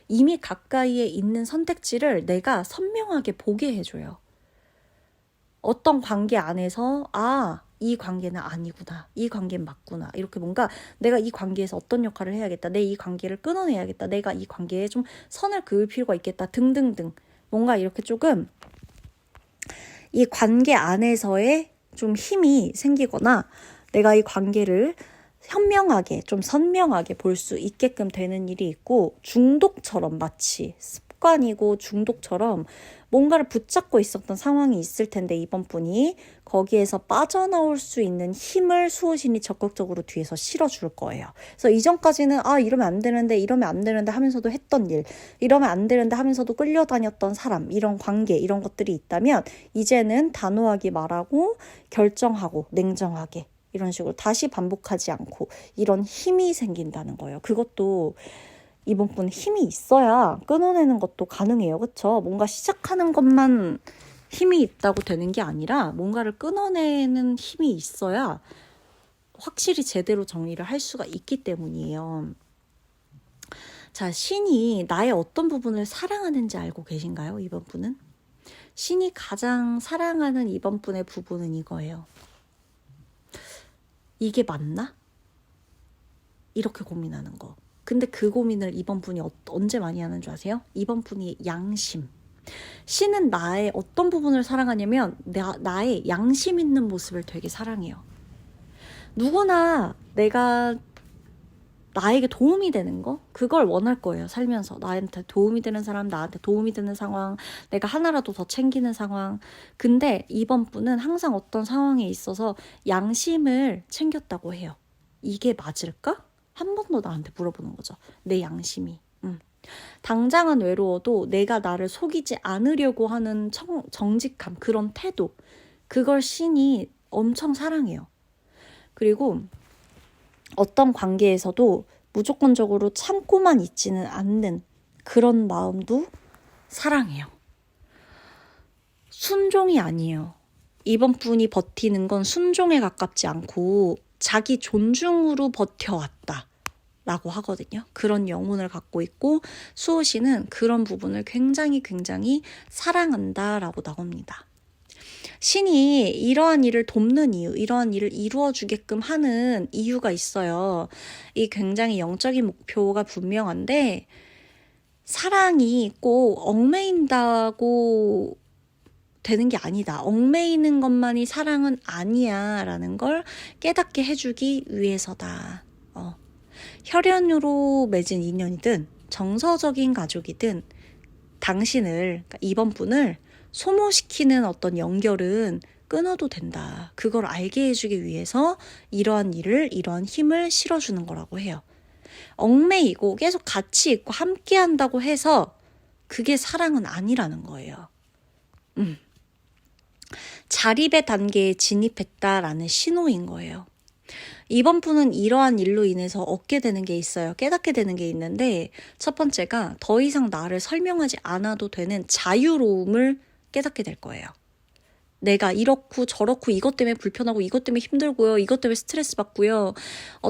이미 가까이에 있는 선택지를 내가 선명하게 보게 해줘요. 어떤 관계 안에서 이 관계는 아니구나. 이 관계는 맞구나. 이렇게 뭔가 내가 이 관계에서 어떤 역할을 해야겠다. 내 이 관계를 끊어내야겠다. 내가 이 관계에 좀 선을 그을 필요가 있겠다. 등등등. 뭔가 이렇게 조금 이 관계 안에서의 좀 힘이 생기거나 내가 이 관계를 현명하게 좀 선명하게 볼 수 있게끔 되는 일이 있고 중독처럼 마치 습관이고 중독처럼 뭔가를 붙잡고 있었던 상황이 있을 텐데 이번 분이 거기에서 빠져나올 수 있는 힘을 수호신이 적극적으로 뒤에서 실어줄 거예요. 그래서 이전까지는 이러면 안 되는데 이러면 안 되는데 하면서도 했던 일 이러면 안 되는데 하면서도 끌려다녔던 사람 이런 관계 이런 것들이 있다면 이제는 단호하게 말하고 결정하고 냉정하게 이런 식으로 다시 반복하지 않고 이런 힘이 생긴다는 거예요. 그것도 이번 분 힘이 있어야 끊어내는 것도 가능해요. 그렇죠? 뭔가 시작하는 것만 힘이 있다고 되는 게 아니라 뭔가를 끊어내는 힘이 있어야 확실히 제대로 정리를 할 수가 있기 때문이에요. 자, 신이 나의 어떤 부분을 사랑하는지 알고 계신가요? 이번 분은? 신이 가장 사랑하는 이번 분의 부분은 이거예요. 이게 맞나? 이렇게 고민하는 거. 근데 그 고민을 이번 분이 언제 많이 하는 줄 아세요? 이번 분이 양심. 신은 나의 어떤 부분을 사랑하냐면 나의 양심 있는 모습을 되게 사랑해요. 누구나 내가 나에게 도움이 되는 거? 그걸 원할 거예요. 살면서. 나한테 도움이 되는 사람, 나한테 도움이 되는 상황, 내가 하나라도 더 챙기는 상황. 근데 이번 분은 항상 어떤 상황에 있어서 양심을 챙겼다고 해요. 이게 맞을까? 한 번 더 나한테 물어보는 거죠. 내 양심이. 당장은 외로워도 내가 나를 속이지 않으려고 하는 정직함, 그런 태도. 그걸 신이 엄청 사랑해요. 그리고 어떤 관계에서도 무조건적으로 참고만 있지는 않는 그런 마음도 사랑해요. 순종이 아니에요. 이번 분이 버티는 건 순종에 가깝지 않고 자기 존중으로 버텨왔다. 라고 하거든요. 그런 영혼을 갖고 있고 수호신은 그런 부분을 굉장히 사랑한다 라고 나옵니다. 신이 이러한 일을 돕는 이유, 이러한 일을 이루어 주게끔 하는 이유가 있어요. 이 굉장히 영적인 목표가 분명한데 사랑이 꼭 얽매인다고 되는 게 아니다. 얽매이는 것만이 사랑은 아니야 라는 걸 깨닫게 해주기 위해서다. 혈연으로 맺은 인연이든 정서적인 가족이든 당신을, 그러니까 이번 분을 소모시키는 어떤 연결은 끊어도 된다. 그걸 알게 해주기 위해서 이러한 일을, 이러한 힘을 실어주는 거라고 해요. 얽매이고 계속 같이 있고 함께 한다고 해서 그게 사랑은 아니라는 거예요. 자립의 단계에 진입했다라는 신호인 거예요. 이번 분은 이러한 일로 인해서 얻게 되는 게 있어요. 깨닫게 되는 게 있는데 첫 번째가 더 이상 나를 설명하지 않아도 되는 자유로움을 깨닫게 될 거예요. 내가 이렇고 저렇고 이것 때문에 불편하고 이것 때문에 힘들고요. 이것 때문에 스트레스 받고요.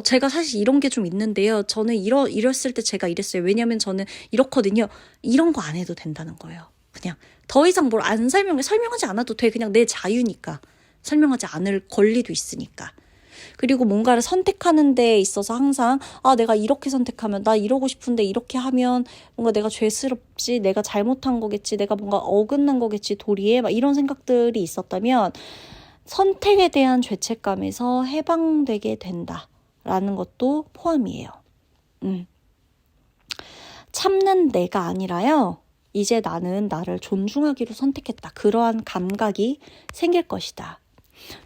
제가 사실 이런 게 좀 있는데요. 저는 이랬을 때 제가 이랬어요. 왜냐면 저는 이렇거든요. 이런 거 안 해도 된다는 거예요. 그냥 더 이상 뭘 안 설명하지 않아도 돼. 그냥 내 자유니까. 설명하지 않을 권리도 있으니까. 그리고 뭔가를 선택하는 데 있어서 항상 내가 이렇게 선택하면 나 이러고 싶은데 이렇게 하면 뭔가 내가 죄스럽지, 내가 잘못한 거겠지, 내가 뭔가 어긋난 거겠지, 도리에 막 이런 생각들이 있었다면 선택에 대한 죄책감에서 해방되게 된다라는 것도 포함이에요. 참는 내가 아니라요. 이제 나는 나를 존중하기로 선택했다. 그러한 감각이 생길 것이다.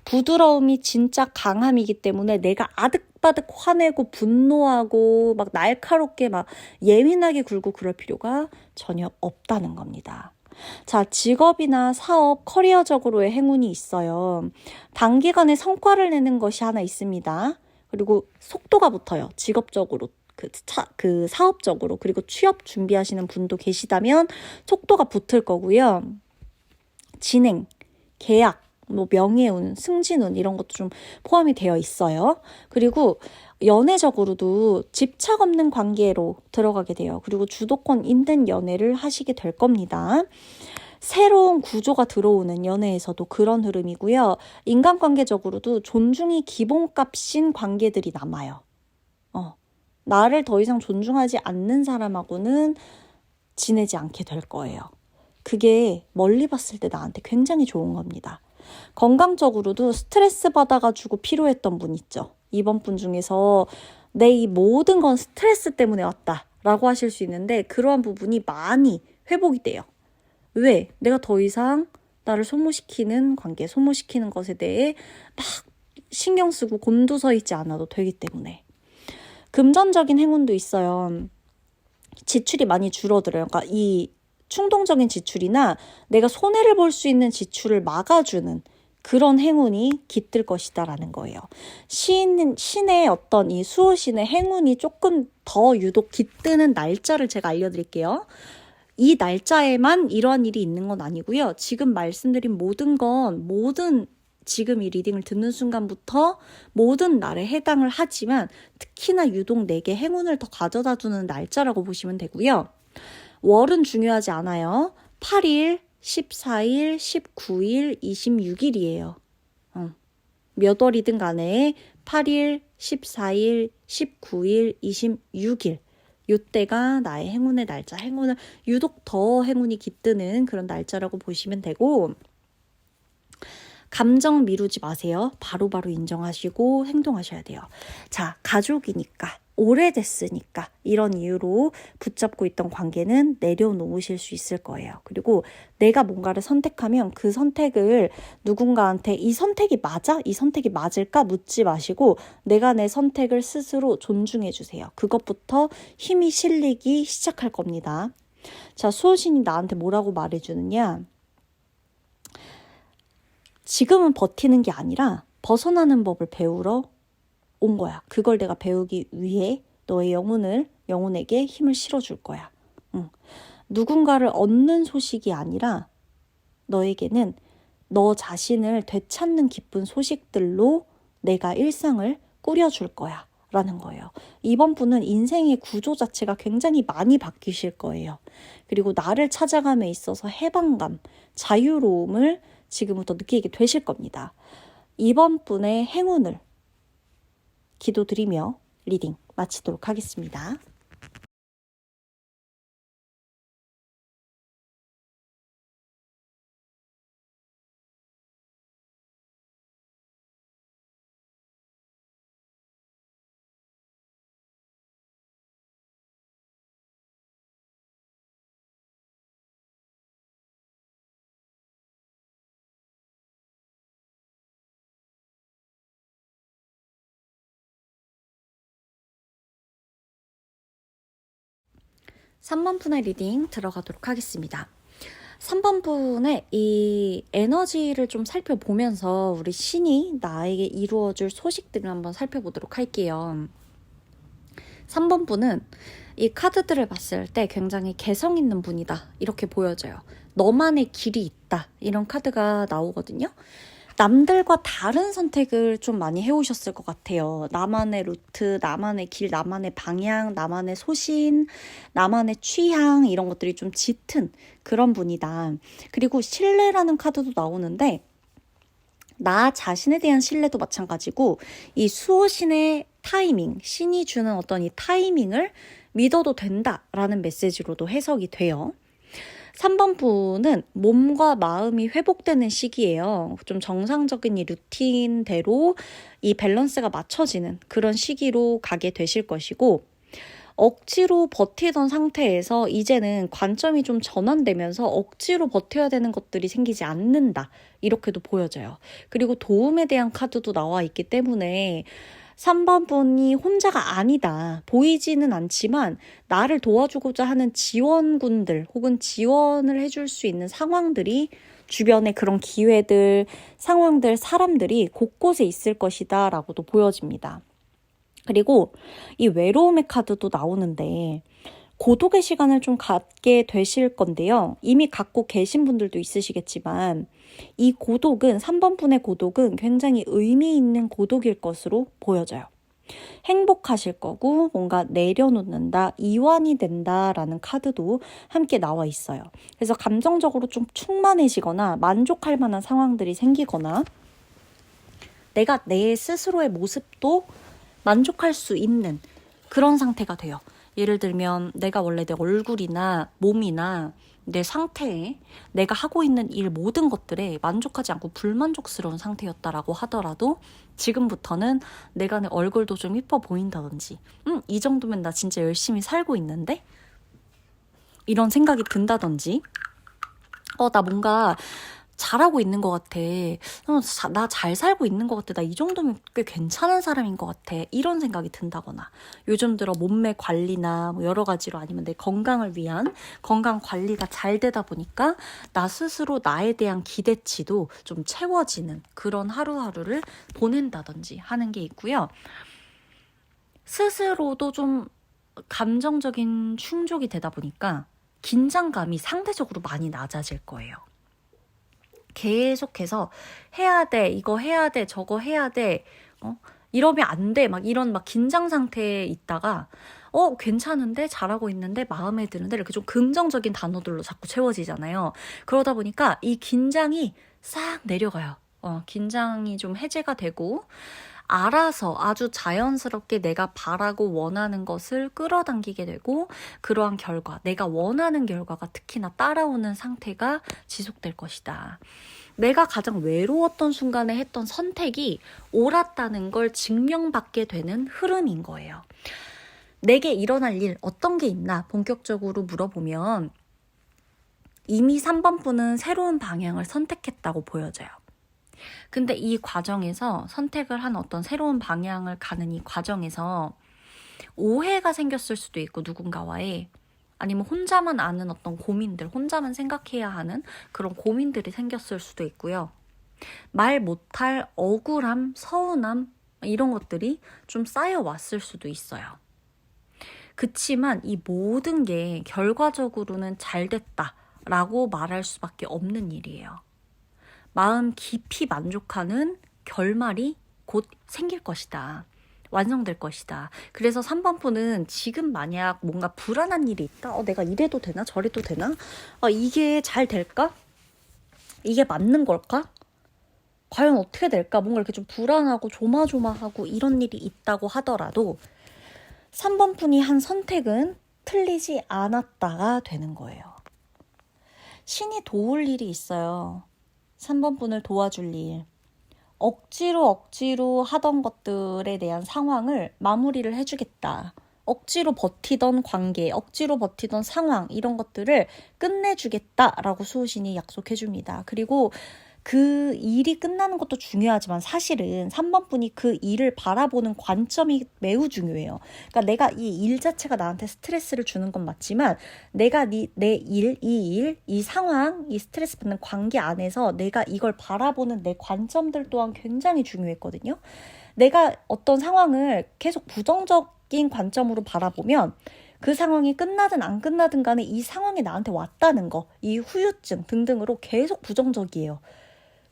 부드러움이 진짜 강함이기 때문에 내가 아득바득 화내고 분노하고 막 날카롭게 막 예민하게 굴고 그럴 필요가 전혀 없다는 겁니다. 자, 직업이나 사업, 커리어적으로의 행운이 있어요. 단기간에 성과를 내는 것이 하나 있습니다. 그리고 속도가 붙어요. 직업적으로. 그 사업적으로. 그리고 취업 준비하시는 분도 계시다면 속도가 붙을 거고요. 진행, 계약, 명예운, 승진운 이런 것도 좀 포함이 되어 있어요. 그리고 연애적으로도 집착 없는 관계로 들어가게 돼요. 그리고 주도권 있는 연애를 하시게 될 겁니다. 새로운 구조가 들어오는 연애에서도 그런 흐름이고요. 인간관계적으로도 존중이 기본값인 관계들이 남아요. 나를 더 이상 존중하지 않는 사람하고는 지내지 않게 될 거예요. 그게 멀리 봤을 때 나한테 굉장히 좋은 겁니다. 건강적으로도 스트레스 받아가지고 피로했던 분 있죠. 이번 분 중에서 내 이 모든 건 스트레스 때문에 왔다라고 하실 수 있는데 그러한 부분이 많이 회복이 돼요. 왜? 내가 더 이상 나를 소모시키는 관계, 소모시키는 것에 대해 막 신경 쓰고 곤두서 있지 않아도 되기 때문에. 금전적인 행운도 있어요. 지출이 많이 줄어들어요. 그러니까 이 충동적인 지출이나 내가 손해를 볼 수 있는 지출을 막아주는 그런 행운이 깃들 것이다라는 거예요. 신의 어떤 이 수호신의 행운이 조금 더 유독 깃드는 날짜를 제가 알려드릴게요. 이 날짜에만 이러한 일이 있는 건 아니고요. 지금 말씀드린 모든 지금 이 리딩을 듣는 순간부터 모든 날에 해당을 하지만 특히나 유독 내게 행운을 더 가져다 주는 날짜라고 보시면 되고요. 월은 중요하지 않아요. 8일, 14일, 19일, 26일이에요. 몇 월이든 간에 8일, 14일, 19일, 26일 요때가 나의 행운의 날짜, 행운을 유독 더 행운이 깃드는 그런 날짜라고 보시면 되고 감정 미루지 마세요. 바로바로 인정하시고 행동하셔야 돼요. 자, 가족이니까, 오래됐으니까 이런 이유로 붙잡고 있던 관계는 내려놓으실 수 있을 거예요. 그리고 내가 뭔가를 선택하면 그 선택을 누군가한테 이 선택이 맞아? 이 선택이 맞을까? 묻지 마시고 내가 내 선택을 스스로 존중해 주세요. 그것부터 힘이 실리기 시작할 겁니다. 자, 수호신이 나한테 뭐라고 말해주느냐? 지금은 버티는 게 아니라 벗어나는 법을 배우러 온 거야. 그걸 내가 배우기 위해 너의 영혼에게 힘을 실어줄 거야. 누군가를 얻는 소식이 아니라 너에게는 너 자신을 되찾는 기쁜 소식들로 내가 일상을 꾸려줄 거야. 라는 거예요. 이번 분은 인생의 구조 자체가 굉장히 많이 바뀌실 거예요. 그리고 나를 찾아감에 있어서 해방감, 자유로움을 지금부터 느끼게 되실 겁니다. 이번 분의 행운을 기도드리며 리딩 마치도록 하겠습니다. (3번) 분의 리딩 들어가도록 하겠습니다. 3번 분의 이 에너지를 좀 살펴보면서 우리 신이 나에게 이루어줄 소식들을 한번 살펴보도록 할게요. 3번 분은 이 카드들을 봤을 때 굉장히 개성 있는 분이다 이렇게 보여져요. 너만의 길이 있다 이런 카드가 나오거든요. 남들과 다른 선택을 좀 많이 해오셨을 것 같아요. 나만의 루트, 나만의 길, 나만의 방향, 나만의 소신, 나만의 취향 이런 것들이 좀 짙은 그런 분이다. 그리고 신뢰라는 카드도 나오는데 나 자신에 대한 신뢰도 마찬가지고 이 수호신의 타이밍, 신이 주는 어떤 이 타이밍을 믿어도 된다라는 메시지로도 해석이 돼요. 3번 분은 몸과 마음이 회복되는 시기예요. 좀 정상적인 이 루틴대로 이 밸런스가 맞춰지는 그런 시기로 가게 되실 것이고 억지로 버티던 상태에서 이제는 관점이 좀 전환되면서 억지로 버텨야 되는 것들이 생기지 않는다. 이렇게도 보여져요. 그리고 도움에 대한 카드도 나와 있기 때문에 3번 분이 혼자가 아니다. 보이지는 않지만 나를 도와주고자 하는 지원군들 혹은 지원을 해줄 수 있는 상황들이 주변에 그런 기회들, 상황들, 사람들이 곳곳에 있을 것이다 라고도 보여집니다. 그리고 이 외로움의 카드도 나오는데 고독의 시간을 좀 갖게 되실 건데요. 이미 갖고 계신 분들도 있으시겠지만 이 고독은 3번 분의 고독은 굉장히 의미 있는 고독일 것으로 보여져요. 행복하실 거고 뭔가 내려놓는다, 이완이 된다라는 카드도 함께 나와 있어요. 그래서 감정적으로 좀 충만해지거나 만족할 만한 상황들이 생기거나 내가 내 스스로의 모습도 만족할 수 있는 그런 상태가 돼요. 예를 들면 내가 원래 내 얼굴이나 몸이나 내 상태에 내가 하고 있는 일 모든 것들에 만족하지 않고 불만족스러운 상태였다라고 하더라도 지금부터는 내가 내 얼굴도 좀 이뻐 보인다든지 이 정도면 나 진짜 열심히 살고 있는데? 이런 생각이 든다든지 나 뭔가 잘하고 있는 것 같아. 나 잘 살고 있는 것 같아. 나 이 정도면 꽤 괜찮은 사람인 것 같아. 이런 생각이 든다거나 요즘 들어 몸매 관리나 뭐 여러 가지로 아니면 내 건강을 위한 건강 관리가 잘 되다 보니까 나 스스로 나에 대한 기대치도 좀 채워지는 그런 하루하루를 보낸다든지 하는 게 있고요. 스스로도 좀 감정적인 충족이 되다 보니까 긴장감이 상대적으로 많이 낮아질 거예요. 계속해서 해야 돼, 이거 해야 돼, 저거 해야 돼, 이러면 안 돼, 막 이런 막 긴장 상태에 있다가 괜찮은데 잘하고 있는데 마음에 드는데 이렇게 좀 긍정적인 단어들로 자꾸 채워지잖아요. 그러다 보니까 이 긴장이 싹 내려가요. 긴장이 좀 해제가 되고 알아서 아주 자연스럽게 내가 바라고 원하는 것을 끌어당기게 되고 그러한 결과, 내가 원하는 결과가 특히나 따라오는 상태가 지속될 것이다. 내가 가장 외로웠던 순간에 했던 선택이 옳았다는 걸 증명받게 되는 흐름인 거예요. 내게 일어날 일 어떤 게 있나 본격적으로 물어보면 이미 3번 분은 새로운 방향을 선택했다고 보여져요. 근데 이 과정에서 선택을 한 어떤 새로운 방향을 가는 이 과정에서 오해가 생겼을 수도 있고 누군가와의 아니면 혼자만 아는 어떤 고민들, 혼자만 생각해야 하는 그런 고민들이 생겼을 수도 있고요. 말 못할 억울함, 서운함 이런 것들이 좀 쌓여왔을 수도 있어요. 그치만 이 모든 게 결과적으로는 잘 됐다라고 말할 수밖에 없는 일이에요. 마음 깊이 만족하는 결말이 곧 생길 것이다. 완성될 것이다. 그래서 3번 분은 지금 만약 뭔가 불안한 일이 있다. 내가 이래도 되나? 저래도 되나? 이게 잘 될까? 이게 맞는 걸까? 과연 어떻게 될까? 뭔가 이렇게 좀 불안하고 조마조마하고 이런 일이 있다고 하더라도 3번 분이 한 선택은 틀리지 않았다가 되는 거예요. 신이 도울 일이 있어요. 3번 분을 도와줄 일. 억지로 하던 것들에 대한 상황을 마무리를 해주겠다. 억지로 버티던 관계, 억지로 버티던 상황 이런 것들을 끝내주겠다라고 수호신이 약속해줍니다. 그리고 그 일이 끝나는 것도 중요하지만 사실은 3번 분이 그 일을 바라보는 관점이 매우 중요해요. 그러니까 내가 이 일 자체가 나한테 스트레스를 주는 건 맞지만 내가 이 상황, 이 스트레스 받는 관계 안에서 내가 이걸 바라보는 내 관점들 또한 굉장히 중요했거든요. 내가 어떤 상황을 계속 부정적인 관점으로 바라보면 그 상황이 끝나든 안 끝나든 간에 이 상황이 나한테 왔다는 거, 이 후유증 등등으로 계속 부정적이에요.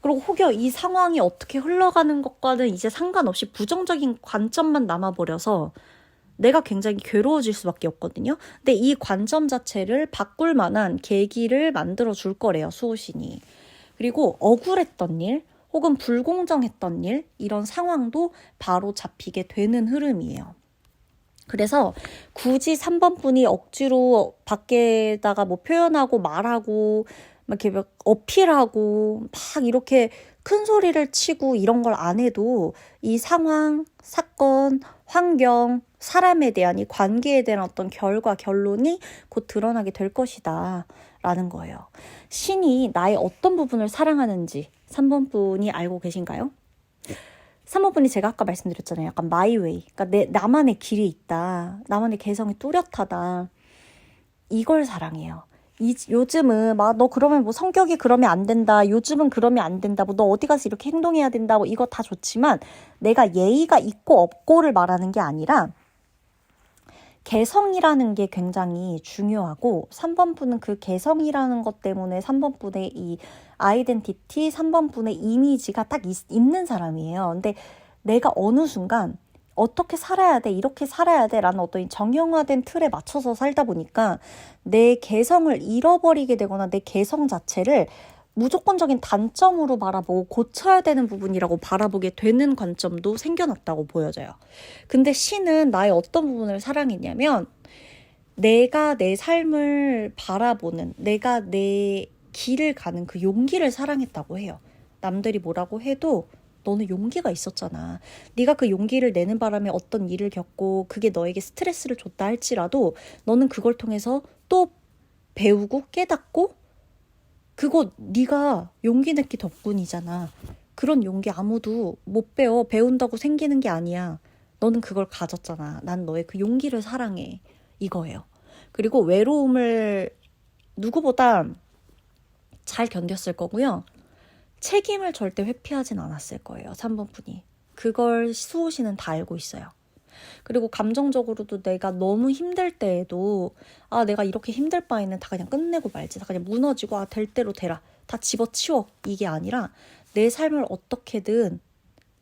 그리고 혹여 이 상황이 어떻게 흘러가는 것과는 이제 상관없이 부정적인 관점만 남아버려서 내가 굉장히 괴로워질 수밖에 없거든요. 근데 이 관점 자체를 바꿀 만한 계기를 만들어 줄 거래요, 수호신이. 그리고 억울했던 일, 혹은 불공정했던 일, 이런 상황도 바로 잡히게 되는 흐름이에요. 그래서 굳이 3번 분이 억지로 밖에다가 뭐 표현하고 말하고 막 이렇게 막 어필하고 막 이렇게 큰 소리를 치고 이런 걸 안 해도 이 상황, 사건, 환경, 사람에 대한 이 관계에 대한 어떤 결론이 곧 드러나게 될 것이다 라는 거예요. 신이 나의 어떤 부분을 사랑하는지 3번 분이 알고 계신가요? 3번 분이 제가 아까 말씀드렸잖아요. 약간 마이웨이. 그러니까 나만의 길이 있다. 나만의 개성이 뚜렷하다. 이걸 사랑해요. 요즘은 막 너 그러면 뭐 성격이 그러면 안 된다. 요즘은 그러면 안 된다. 뭐 너 어디 가서 이렇게 행동해야 된다. 뭐 이거 다 좋지만 내가 예의가 있고 없고를 말하는 게 아니라 개성이라는 게 굉장히 중요하고 3번 분은 그 개성이라는 것 때문에 3번 분의 이 아이덴티티, 3번 분의 이미지가 딱 있는 사람이에요. 근데 내가 어느 순간 어떻게 살아야 돼, 이렇게 살아야 돼 라는 어떤 정형화된 틀에 맞춰서 살다 보니까 내 개성을 잃어버리게 되거나 내 개성 자체를 무조건적인 단점으로 바라보고 고쳐야 되는 부분이라고 바라보게 되는 관점도 생겨났다고 보여져요. 근데 신은 나의 어떤 부분을 사랑했냐면 내가 내 삶을 바라보는, 내가 내 길을 가는 그 용기를 사랑했다고 해요. 남들이 뭐라고 해도 너는 용기가 있었잖아. 네가 그 용기를 내는 바람에 어떤 일을 겪고 그게 너에게 스트레스를 줬다 할지라도 너는 그걸 통해서 또 배우고 깨닫고 그거 네가 용기 냈기 덕분이잖아. 그런 용기 아무도 못 배워. 배운다고 생기는 게 아니야. 너는 그걸 가졌잖아. 난 너의 그 용기를 사랑해. 이거예요. 그리고 외로움을 누구보다 잘 견뎠을 거고요. 책임을 절대 회피하진 않았을 거예요. 3번 분이. 그걸 수호신은 다 알고 있어요. 그리고 감정적으로도 내가 너무 힘들 때에도 내가 이렇게 힘들 바에는 다 그냥 끝내고 말지. 다 그냥 무너지고 될 대로 되라. 다 집어치워. 이게 아니라 내 삶을 어떻게든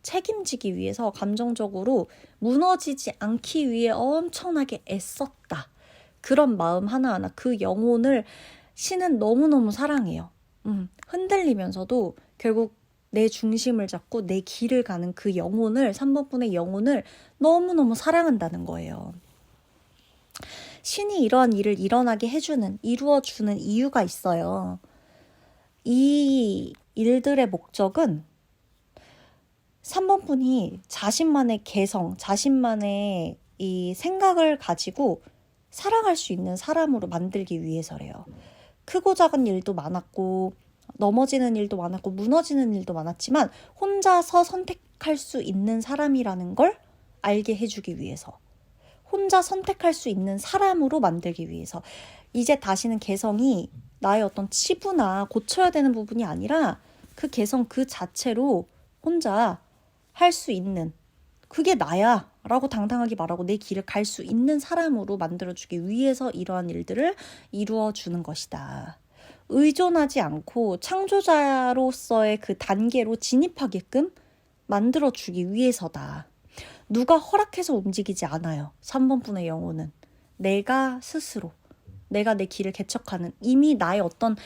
책임지기 위해서 감정적으로 무너지지 않기 위해 엄청나게 애썼다. 그런 마음 하나하나 그 영혼을 신은 너무너무 사랑해요. 흔들리면서도 결국 내 중심을 잡고 내 길을 가는 그 영혼을 3번 분의 영혼을 너무너무 사랑한다는 거예요. 신이 이러한 일을 이루어주는 이유가 있어요. 이 일들의 목적은 3번 분이 자신만의 개성, 자신만의 이 생각을 가지고 사랑할 수 있는 사람으로 만들기 위해서래요. 크고 작은 일도 많았고 넘어지는 일도 많았고 무너지는 일도 많았지만 혼자서 선택할 수 있는 사람이라는 걸 알게 해주기 위해서, 혼자 선택할 수 있는 사람으로 만들기 위해서, 이제 다시는 개성이 나의 어떤 치부나 고쳐야 되는 부분이 아니라 그 개성 그 자체로 혼자 할 수 있는, 그게 나야 라고 당당하게 말하고 내 길을 갈 수 있는 사람으로 만들어주기 위해서 이러한 일들을 이루어주는 것이다. 의존하지 않고 창조자로서의 그 단계로 진입하게끔 만들어주기 위해서다. 누가 허락해서 움직이지 않아요. 3번 분의 영혼은. 내가 스스로, 내가 내 길을 개척하는, 이미 나의 어떤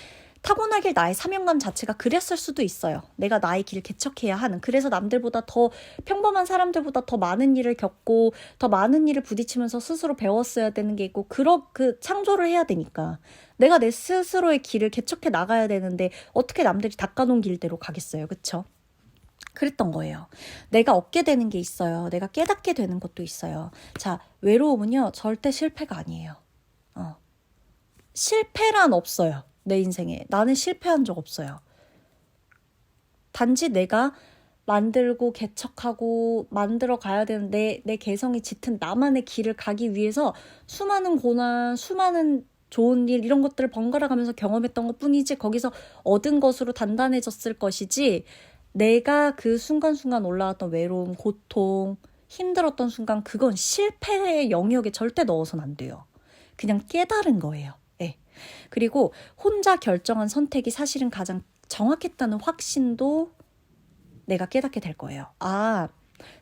타고나길 나의 사명감 자체가 그랬을 수도 있어요. 내가 나의 길을 개척해야 하는. 그래서 남들보다 더 평범한 사람들보다 더 많은 일을 겪고 더 많은 일을 부딪히면서 스스로 배웠어야 되는 게 있고 그 창조를 해야 되니까 내가 내 스스로의 길을 개척해 나가야 되는데 어떻게 남들이 닦아놓은 길대로 가겠어요. 그쵸? 그랬던 거예요. 내가 얻게 되는 게 있어요. 내가 깨닫게 되는 것도 있어요. 자, 외로움은요 절대 실패가 아니에요. 실패란 없어요. 내 인생에. 나는 실패한 적 없어요. 단지 내가 만들고 개척하고 만들어 가야 되는 내 개성이 짙은 나만의 길을 가기 위해서 수많은 고난, 수많은 좋은 일 이런 것들을 번갈아 가면서 경험했던 것뿐이지 거기서 얻은 것으로 단단해졌을 것이지 내가 그 순간순간 올라왔던 외로움, 고통, 힘들었던 순간 그건 실패의 영역에 절대 넣어서는 안 돼요. 그냥 깨달은 거예요. 네. 그리고 혼자 결정한 선택이 사실은 가장 정확했다는 확신도 내가 깨닫게 될 거예요. 아,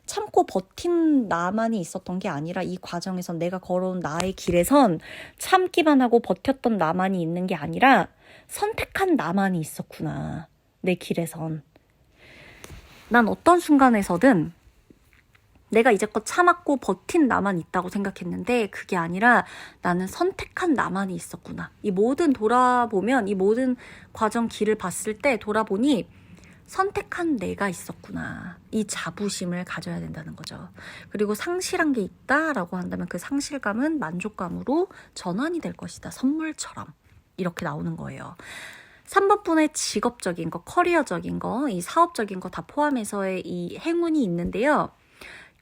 참고 버틴 나만이 있었던 게 아니라 이 과정에선 내가 걸어온 나의 길에선 참기만 하고 버텼던 나만이 있는 게 아니라 선택한 나만이 있었구나. 내 길에선. 난 어떤 순간에서든 내가 이제껏 참았고 버틴 나만 있다고 생각했는데 그게 아니라 나는 선택한 나만이 있었구나. 이 모든 돌아보면 이 모든 과정 길을 봤을 때 돌아보니 선택한 내가 있었구나. 이 자부심을 가져야 된다는 거죠. 그리고 상실한 게 있다라고 한다면 그 상실감은 만족감으로 전환이 될 것이다. 선물처럼 이렇게 나오는 거예요. 3번 분의 직업적인 거, 커리어적인 거, 이 사업적인 거 다 포함해서의 이 행운이 있는데요.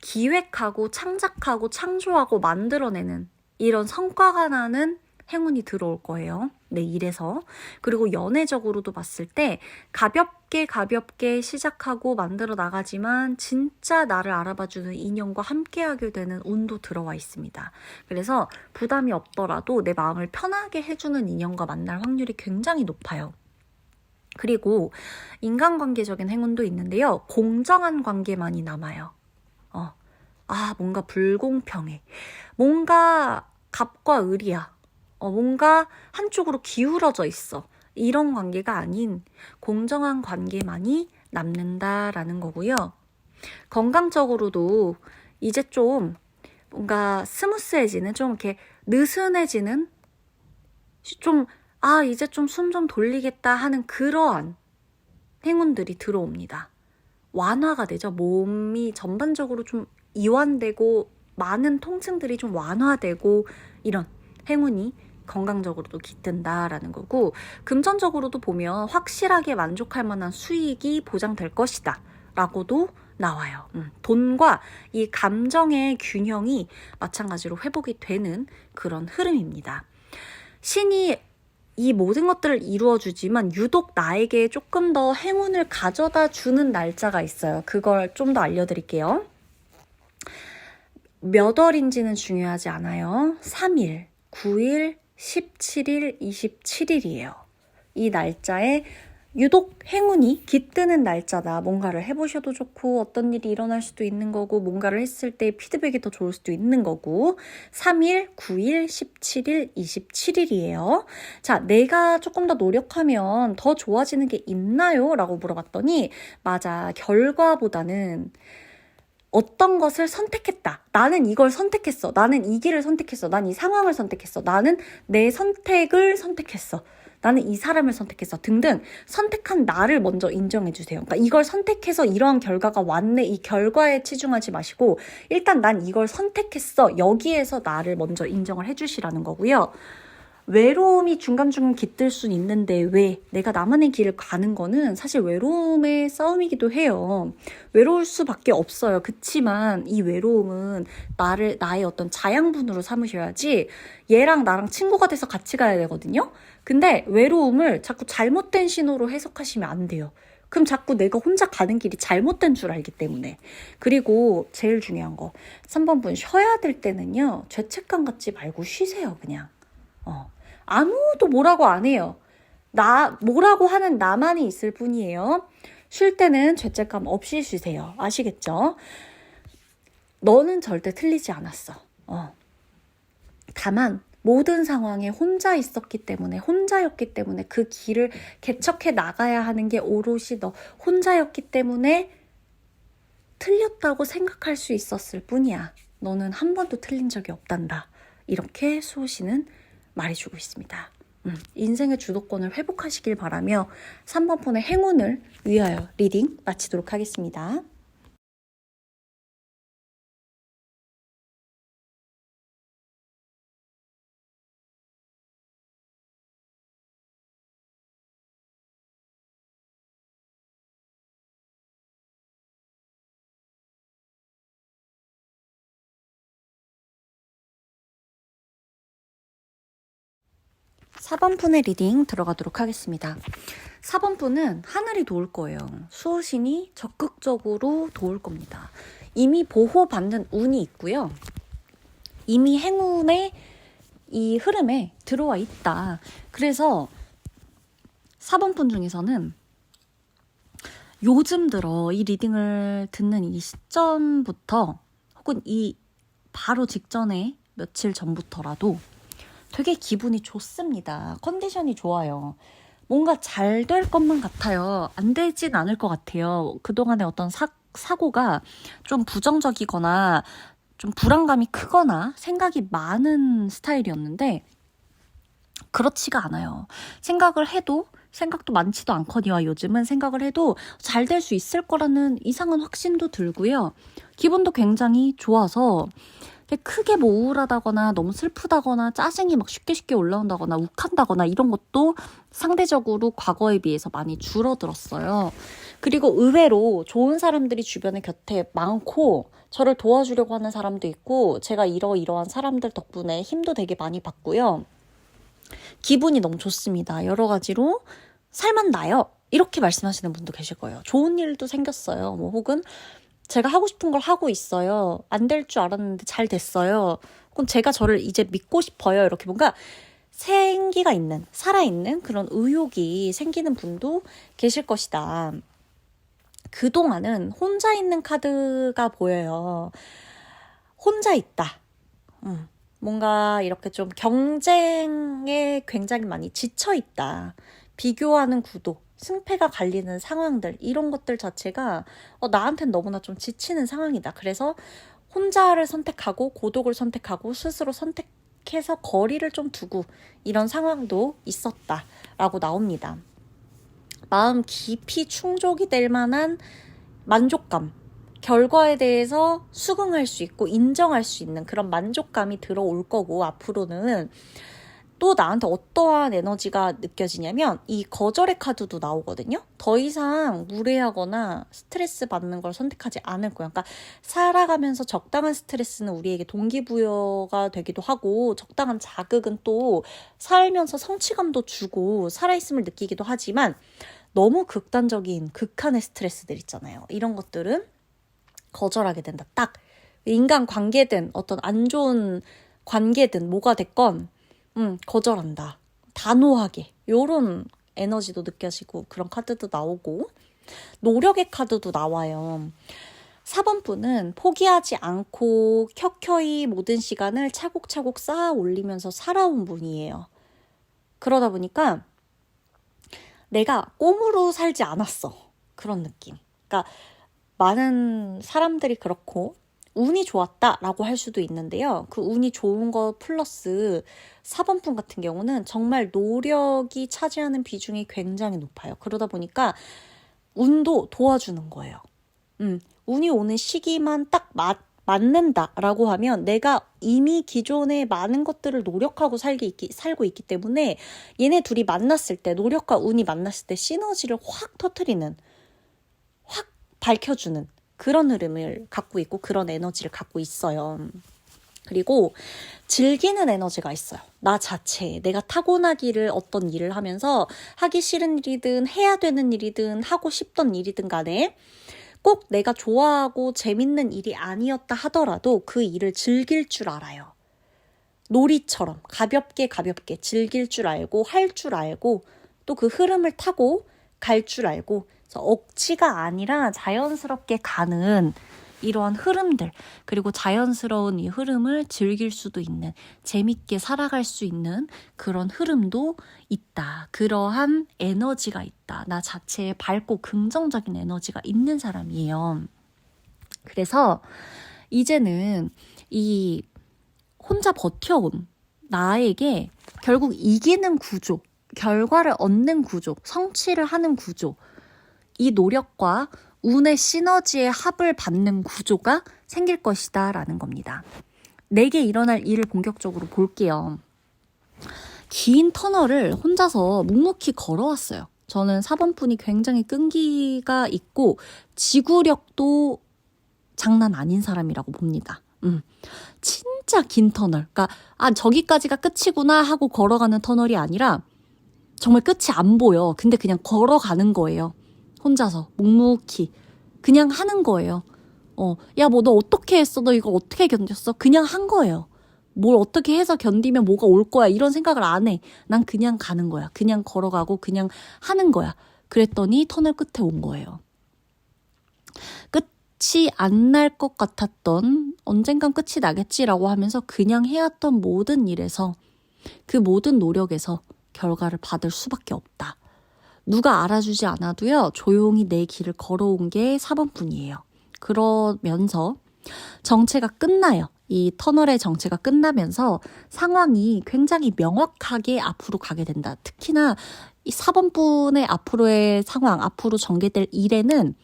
기획하고 창작하고 창조하고 만들어내는 이런 성과가 나는 행운이 들어올 거예요. 내 일에서. 그리고 연애적으로도 봤을 때 가볍게 시작하고 만들어 나가지만 진짜 나를 알아봐주는 인연과 함께하게 되는 운도 들어와 있습니다. 그래서 부담이 없더라도 내 마음을 편하게 해주는 인연과 만날 확률이 굉장히 높아요. 그리고 인간관계적인 행운도 있는데요. 공정한 관계만이 남아요. 뭔가 불공평해. 뭔가 갑과 을이야. 뭔가 한쪽으로 기울어져 있어. 이런 관계가 아닌 공정한 관계만이 남는다라는 거고요. 건강적으로도 이제 좀 뭔가 스무스해지는, 좀 이렇게 느슨해지는, 이제 좀 숨 좀 돌리겠다 하는 그러한 행운들이 들어옵니다. 완화가 되죠. 몸이 전반적으로 좀 이완되고 많은 통증들이 좀 완화되고 이런 행운이 건강적으로도 깃든다라는 거고, 금전적으로도 보면 확실하게 만족할 만한 수익이 보장될 것이다 라고도 나와요. 돈과 이 감정의 균형이 마찬가지로 회복이 되는 그런 흐름입니다. 신이 이 모든 것들을 이루어주지만 유독 나에게 조금 더 행운을 가져다 주는 날짜가 있어요. 그걸 좀 더 알려드릴게요. 몇 월인지는 중요하지 않아요. 3일, 9일, 17일, 27일이에요. 이 날짜에 유독 행운이 깃드는 날짜다. 뭔가를 해보셔도 좋고 어떤 일이 일어날 수도 있는 거고 뭔가를 했을 때 피드백이 더 좋을 수도 있는 거고 3일, 9일, 17일, 27일이에요. 자, 내가 조금 더 노력하면 더 좋아지는 게 있나요? 라고 물어봤더니 맞아. 결과보다는 어떤 것을 선택했다. 나는 이걸 선택했어. 나는 이 길을 선택했어. 난 이 상황을 선택했어. 나는 내 선택을 선택했어. 나는 이 사람을 선택했어. 등등 선택한 나를 먼저 인정해 주세요. 그러니까 이걸 선택해서 이러한 결과가 왔네. 이 결과에 치중하지 마시고 일단 난 이걸 선택했어. 여기에서 나를 먼저 인정을 해 주시라는 거고요. 외로움이 중간중간 깃들 수는 있는데 왜 내가 나만의 길을 가는 거는 사실 외로움의 싸움이기도 해요. 외로울 수밖에 없어요. 그치만 이 외로움은 나의 어떤 자양분으로 삼으셔야지 얘랑 나랑 친구가 돼서 같이 가야 되거든요. 근데 외로움을 자꾸 잘못된 신호로 해석하시면 안 돼요. 그럼 자꾸 내가 혼자 가는 길이 잘못된 줄 알기 때문에. 그리고 제일 중요한 거 3번 분 쉬어야 될 때는요. 죄책감 갖지 말고 쉬세요. 그냥. 아무도 뭐라고 안 해요. 뭐라고 하는 나만이 있을 뿐이에요. 쉴 때는 죄책감 없이 쉬세요. 아시겠죠? 너는 절대 틀리지 않았어. 다만 모든 상황에 혼자 있었기 때문에, 혼자였기 때문에 그 길을 개척해 나가야 하는 게 오롯이 너 혼자였기 때문에 틀렸다고 생각할 수 있었을 뿐이야. 너는 한 번도 틀린 적이 없단다. 이렇게 수호씨는 말해주고 있습니다. 인생의 주도권을 회복하시길 바라며 3번 폰의 행운을 위하여 리딩 마치도록 하겠습니다. (4번) 푼의 리딩 들어가도록 하겠습니다. 4번 푼은 하늘이 도울 거예요. 수호신이 적극적으로 도울 겁니다. 이미 보호받는 운이 있고요. 이미 행운의 이 흐름에 들어와 있다. 그래서 4번 푼 중에서는 요즘 들어 이 리딩을 듣는 이 시점부터 혹은 이 바로 직전에 며칠 전부터라도 되게 기분이 좋습니다. 컨디션이 좋아요. 뭔가 잘 될 것만 같아요. 안 되진 않을 것 같아요. 그동안의 어떤 사고가 좀 부정적이거나 좀 불안감이 크거나 생각이 많은 스타일이었는데 그렇지가 않아요. 생각도 많지도 않거니와 요즘은 생각을 해도 잘 될 수 있을 거라는 이상한 확신도 들고요. 기분도 굉장히 좋아서 크게 뭐 우울하다거나 너무 슬프다거나 짜증이 막 쉽게 올라온다거나 욱한다거나 이런 것도 상대적으로 과거에 비해서 많이 줄어들었어요. 그리고 의외로 좋은 사람들이 주변에 곁에 많고 저를 도와주려고 하는 사람도 있고 제가 이러이러한 사람들 덕분에 힘도 되게 많이 받고요. 기분이 너무 좋습니다. 여러 가지로 살만나요. 이렇게 말씀하시는 분도 계실 거예요. 좋은 일도 생겼어요. 뭐 혹은 제가 하고 싶은 걸 하고 있어요. 안 될 줄 알았는데 잘 됐어요. 혹은 제가 저를 이제 믿고 싶어요. 이렇게 뭔가 생기가 있는, 살아있는 그런 의욕이 생기는 분도 계실 것이다. 그동안은 혼자 있는 카드가 보여요. 혼자 있다. 뭔가 이렇게 좀 경쟁에 굉장히 많이 지쳐있다. 비교하는 구도, 승패가 갈리는 상황들, 이런 것들 자체가 나한테는 너무나 좀 지치는 상황이다. 그래서 혼자를 선택하고 고독을 선택하고 스스로 선택해서 거리를 좀 두고 이런 상황도 있었다라고 나옵니다. 마음 깊이 충족이 될 만한 만족감, 결과에 대해서 수긍할 수 있고 인정할 수 있는 그런 만족감이 들어올 거고 앞으로는 또 나한테 어떠한 에너지가 느껴지냐면 이 거절의 카드도 나오거든요. 더 이상 무례하거나 스트레스 받는 걸 선택하지 않을 거야. 그러니까 살아가면서 적당한 스트레스는 우리에게 동기부여가 되기도 하고 적당한 자극은 또 살면서 성취감도 주고 살아있음을 느끼기도 하지만 너무 극단적인 극한의 스트레스들 있잖아요. 이런 것들은 거절하게 된다. 딱 인간관계든 어떤 안 좋은 관계든 뭐가 됐건 거절한다. 단호하게. 요런 에너지도 느껴지고 그런 카드도 나오고 노력의 카드도 나와요. 4번 분은 포기하지 않고 켜켜이 모든 시간을 차곡차곡 쌓아 올리면서 살아온 분이에요. 그러다 보니까 내가 꼼으로 살지 않았어. 그런 느낌. 그러니까 많은 사람들이 그렇고 운이 좋았다라고 할 수도 있는데요. 그 운이 좋은 거 플러스 4번 분 같은 경우는 정말 노력이 차지하는 비중이 굉장히 높아요. 그러다 보니까 운도 도와주는 거예요. 운이 오는 시기만 딱 맞는다라고 하면 내가 이미 기존에 많은 것들을 노력하고 살고 있기 때문에 얘네 둘이 만났을 때 노력과 운이 만났을 때 시너지를 확 터트리는 확 밝혀주는 그런 흐름을 갖고 있고 그런 에너지를 갖고 있어요. 그리고 즐기는 에너지가 있어요. 나 자체에 내가 타고나기를 어떤 일을 하면서 하기 싫은 일이든 해야 되는 일이든 하고 싶던 일이든 간에 꼭 내가 좋아하고 재밌는 일이 아니었다 하더라도 그 일을 즐길 줄 알아요. 놀이처럼 가볍게 즐길 줄 알고 할 줄 알고 또 그 흐름을 타고 갈 줄 알고 그래서 억지가 아니라 자연스럽게 가는 이러한 흐름들, 그리고 자연스러운 이 흐름을 즐길 수도 있는, 재밌게 살아갈 수 있는 그런 흐름도 있다. 그러한 에너지가 있다. 나 자체에 밝고 긍정적인 에너지가 있는 사람이에요. 그래서 이제는 이 혼자 버텨온 나에게 결국 이기는 구조, 결과를 얻는 구조, 성취를 하는 구조, 이 노력과 운의 시너지의 합을 받는 구조가 생길 것이다 라는 겁니다. 내게 일어날 일을 본격적으로 볼게요. 긴 터널을 혼자서 묵묵히 걸어왔어요. 저는 4번분이 굉장히 끈기가 있고 지구력도 장난 아닌 사람이라고 봅니다. 진짜 긴 터널. 그러니까 저기까지가 끝이구나 하고 걸어가는 터널이 아니라 정말 끝이 안 보여. 근데 그냥 걸어가는 거예요. 혼자서 묵묵히 그냥 하는 거예요. 야, 뭐 너 어떻게 했어? 너 이거 어떻게 견뎠어? 그냥 한 거예요. 뭘 어떻게 해서 견디면 뭐가 올 거야 이런 생각을 안 해. 난 그냥 가는 거야. 그냥 걸어가고 그냥 하는 거야. 그랬더니 터널 끝에 온 거예요. 끝이 안 날 것 같았던, 언젠간 끝이 나겠지라고 하면서 그냥 해왔던 모든 일에서, 그 모든 노력에서 결과를 받을 수밖에 없다. 누가 알아주지 않아도요, 조용히 내 길을 걸어온 게 4번뿐이에요. 그러면서 정체가 끝나요. 이 터널의 정체가 끝나면서 상황이 굉장히 명확하게 앞으로 가게 된다. 특히나 이 4번분의 앞으로의 상황, 앞으로 전개될 일에는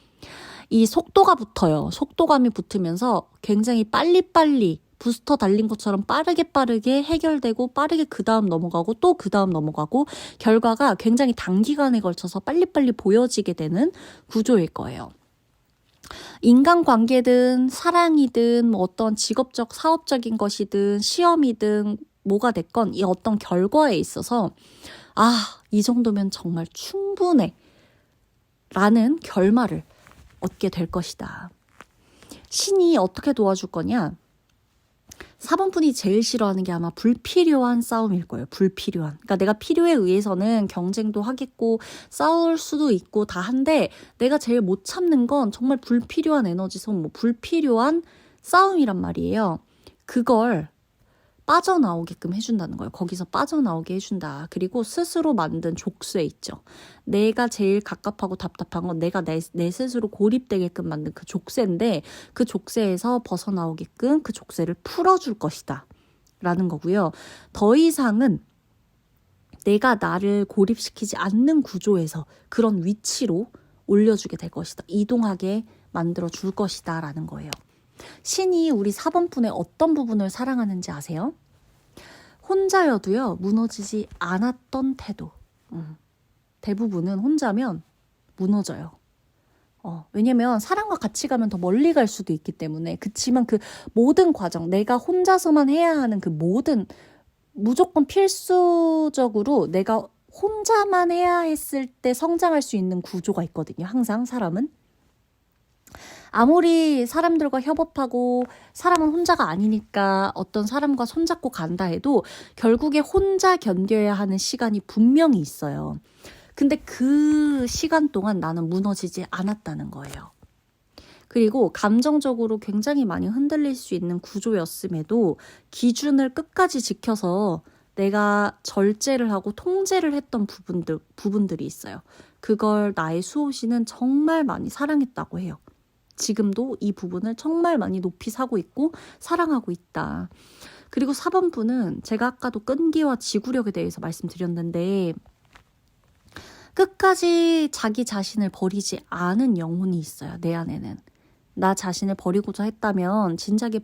이 속도가 붙어요. 속도감이 붙으면서 굉장히 빨리빨리 부스터 달린 것처럼 빠르게 해결되고 빠르게 그 다음 넘어가고 또 그 다음 넘어가고 결과가 굉장히 단기간에 걸쳐서 빨리빨리 보여지게 되는 구조일 거예요. 인간관계든 사랑이든 뭐 어떤 직업적 사업적인 것이든 시험이든 뭐가 됐건 이 어떤 결과에 있어서 이 정도면 정말 충분해 라는 결말을 얻게 될 것이다. 신이 어떻게 도와줄 거냐? 4번분이 제일 싫어하는 게 아마 불필요한 싸움일 거예요. 불필요한. 그러니까 내가 필요에 의해서는 경쟁도 하겠고 싸울 수도 있고 다 한데 내가 제일 못 참는 건 정말 불필요한 에너지 소모, 불필요한 싸움이란 말이에요. 그걸 빠져나오게끔 해준다는 거예요. 거기서 빠져나오게 해준다. 그리고 스스로 만든 족쇄 있죠. 내가 제일 갑갑하고 답답한 건 내가 내 스스로 고립되게끔 만든 그 족쇄인데 그 족쇄에서 벗어나오게끔 그 족쇄를 풀어줄 것이다. 라는 거고요. 더 이상은 내가 나를 고립시키지 않는 구조에서 그런 위치로 올려주게 될 것이다. 이동하게 만들어줄 것이다. 라는 거예요. 신이 우리 4번분의 어떤 부분을 사랑하는지 아세요? 혼자여도요, 무너지지 않았던 태도. 대부분은 혼자면 무너져요. 왜냐면 사람과 같이 가면 더 멀리 갈 수도 있기 때문에. 그치만 그 모든 과정, 내가 혼자서만 해야 하는 그 모든, 무조건 필수적으로 내가 혼자만 해야 했을 때 성장할 수 있는 구조가 있거든요. 항상 사람은. 아무리 사람들과 협업하고 사람은 혼자가 아니니까 어떤 사람과 손잡고 간다 해도 결국에 혼자 견뎌야 하는 시간이 분명히 있어요. 근데 그 시간 동안 나는 무너지지 않았다는 거예요. 그리고 감정적으로 굉장히 많이 흔들릴 수 있는 구조였음에도 기준을 끝까지 지켜서 내가 절제를 하고 통제를 했던 부분들이 있어요. 그걸 나의 수호신은 정말 많이 사랑했다고 해요. 지금도 이 부분을 정말 많이 높이 사고 있고 사랑하고 있다. 그리고 4번분은 제가 아까도 끈기와 지구력에 대해서 말씀드렸는데 끝까지 자기 자신을 버리지 않은 영혼이 있어요. 내 안에는. 나 자신을 버리고자 했다면 진작에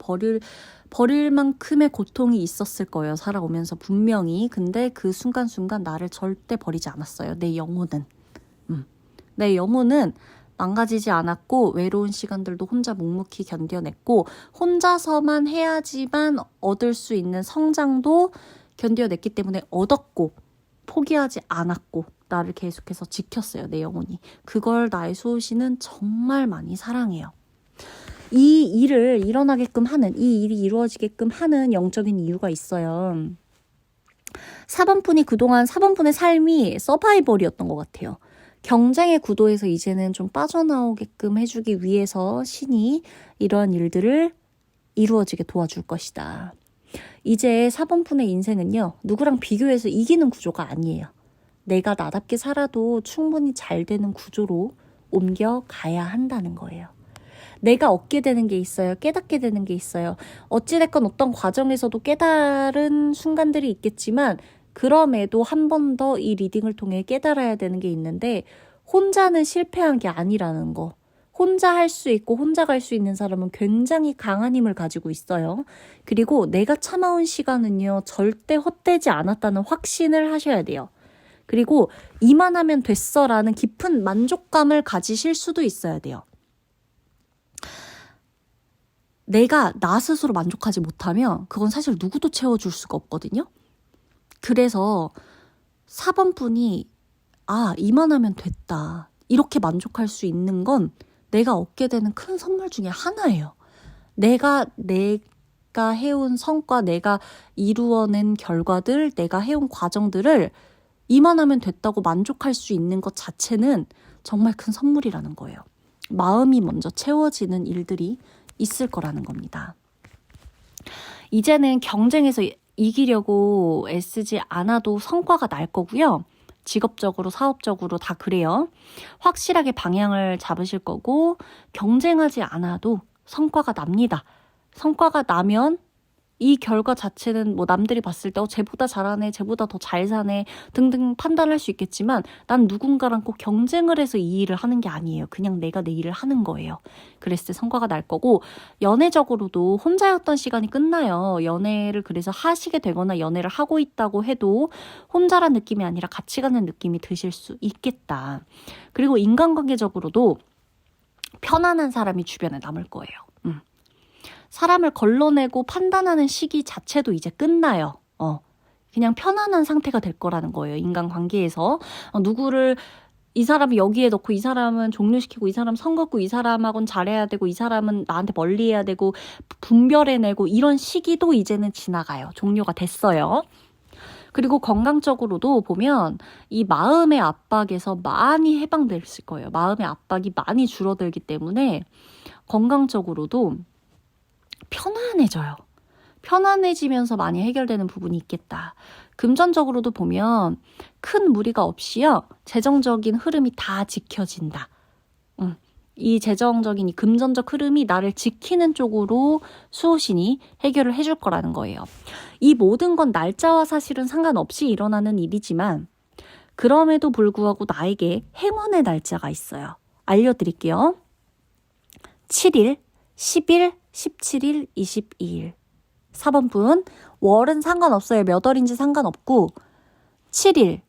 버릴 만큼의 고통이 있었을 거예요. 살아오면서 분명히. 근데 그 순간순간 나를 절대 버리지 않았어요. 내 영혼은. 내 영혼은 망가지지 않았고 외로운 시간들도 혼자 묵묵히 견뎌냈고 혼자서만 해야지만 얻을 수 있는 성장도 견뎌냈기 때문에 얻었고 포기하지 않았고 나를 계속해서 지켰어요. 내 영혼이. 그걸 나의 수호신은 정말 많이 사랑해요. 이 일을 일어나게끔 하는, 이 일이 이루어지게끔 하는 영적인 이유가 있어요. 4번분이 그동안 4번분의 삶이 서바이벌이었던 것 같아요. 경쟁의 구도에서 이제는 좀 빠져나오게끔 해주기 위해서 신이 이러한 일들을 이루어지게 도와줄 것이다. 이제 4번분의 인생은요, 누구랑 비교해서 이기는 구조가 아니에요. 내가 나답게 살아도 충분히 잘 되는 구조로 옮겨가야 한다는 거예요. 내가 얻게 되는 게 있어요. 깨닫게 되는 게 있어요. 어찌됐건 어떤 과정에서도 깨달은 순간들이 있겠지만 그럼에도 한 번 더 이 리딩을 통해 깨달아야 되는 게 있는데 혼자는 실패한 게 아니라는 거. 혼자 할 수 있고 혼자 갈 수 있는 사람은 굉장히 강한 힘을 가지고 있어요. 그리고 내가 참아온 시간은요. 절대 헛되지 않았다는 확신을 하셔야 돼요. 그리고 이만하면 됐어라는 깊은 만족감을 가지실 수도 있어야 돼요. 내가 나 스스로 만족하지 못하면 그건 사실 누구도 채워줄 수가 없거든요. 그래서 4번 분이 이만하면 됐다. 이렇게 만족할 수 있는 건 내가 얻게 되는 큰 선물 중에 하나예요. 내가 해온 성과, 내가 이루어낸 결과들, 내가 해온 과정들을 이만하면 됐다고 만족할 수 있는 것 자체는 정말 큰 선물이라는 거예요. 마음이 먼저 채워지는 일들이 있을 거라는 겁니다. 이제는 경쟁에서 이기려고 애쓰지 않아도 성과가 날 거고요. 직업적으로, 사업적으로 다 그래요. 확실하게 방향을 잡으실 거고 경쟁하지 않아도 성과가 납니다. 성과가 나면 이 결과 자체는 뭐 남들이 봤을 때 쟤보다 잘하네, 쟤보다 더 잘 사네 등등 판단할 수 있겠지만 난 누군가랑 꼭 경쟁을 해서 이 일을 하는 게 아니에요. 그냥 내가 내 일을 하는 거예요. 그랬을 때 성과가 날 거고 연애적으로도 혼자였던 시간이 끝나요. 연애를 그래서 하시게 되거나 연애를 하고 있다고 해도 혼자란 느낌이 아니라 같이 가는 느낌이 드실 수 있겠다. 그리고 인간관계적으로도 편안한 사람이 주변에 남을 거예요. 사람을 걸러내고 판단하는 시기 자체도 이제 끝나요. 그냥 편안한 상태가 될 거라는 거예요. 인간관계에서. 누구를 이 사람이 여기에 넣고 이 사람은 종료시키고 이 사람 선 긋고 이 사람하고는 잘해야 되고 이 사람은 나한테 멀리해야 되고 분별해내고 이런 시기도 이제는 지나가요. 종료가 됐어요. 그리고 건강적으로도 보면 이 마음의 압박에서 많이 해방됐을 거예요. 마음의 압박이 많이 줄어들기 때문에 건강적으로도 편안해져요. 편안해지면서 많이 해결되는 부분이 있겠다. 금전적으로도 보면 큰 무리가 없이요. 재정적인 흐름이 다 지켜진다. 이 재정적인 이 금전적 흐름이 나를 지키는 쪽으로 수호신이 해결을 해줄 거라는 거예요. 이 모든 건 날짜와 사실은 상관없이 일어나는 일이지만 그럼에도 불구하고 나에게 행운의 날짜가 있어요. 알려드릴게요. 7일, 10일, 17일, 22일. 4번 분, 월은 상관없어요. 몇 월인지 상관없고 7일,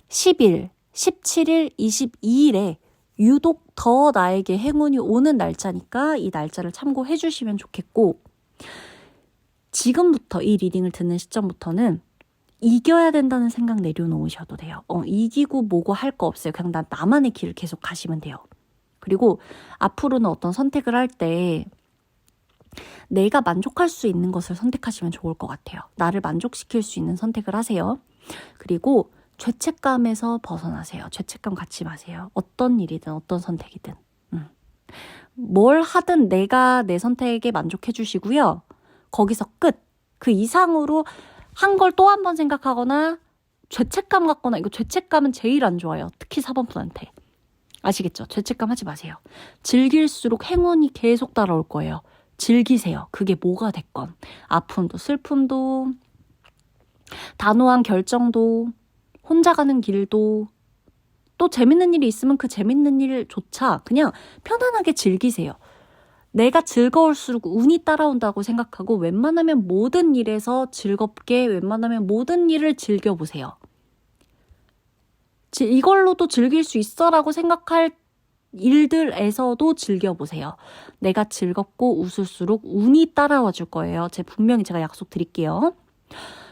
10일, 17일, 22일에 유독 더 나에게 행운이 오는 날짜니까 이 날짜를 참고해 주시면 좋겠고 지금부터 이 리딩을 듣는 시점부터는 이겨야 된다는 생각 내려놓으셔도 돼요. 이기고 뭐고 할 거 없어요. 그냥 나만의 길을 계속 가시면 돼요. 그리고 앞으로는 어떤 선택을 할 때 내가 만족할 수 있는 것을 선택하시면 좋을 것 같아요. 나를 만족시킬 수 있는 선택을 하세요. 그리고 죄책감에서 벗어나세요. 죄책감 갖지 마세요. 어떤 일이든 어떤 선택이든. 뭘 하든 내가 내 선택에 만족해 주시고요. 거기서 끝. 그 이상으로 한 걸 또 한 번 생각하거나 죄책감 갖거나 이거 죄책감은 제일 안 좋아요. 특히 4번 분한테. 아시겠죠? 죄책감 하지 마세요. 즐길수록 행운이 계속 따라올 거예요. 즐기세요. 그게 뭐가 됐건. 아픔도 슬픔도 단호한 결정도 혼자 가는 길도 또 재밌는 일이 있으면 그 재밌는 일조차 그냥 편안하게 즐기세요. 내가 즐거울수록 운이 따라온다고 생각하고 웬만하면 모든 일에서 즐겁게 웬만하면 모든 일을 즐겨보세요. 이걸로도 즐길 수 있어라고 생각할 일들에서도 즐겨보세요. 내가 즐겁고 웃을수록 운이 따라와 줄 거예요. 분명히 제가 약속드릴게요.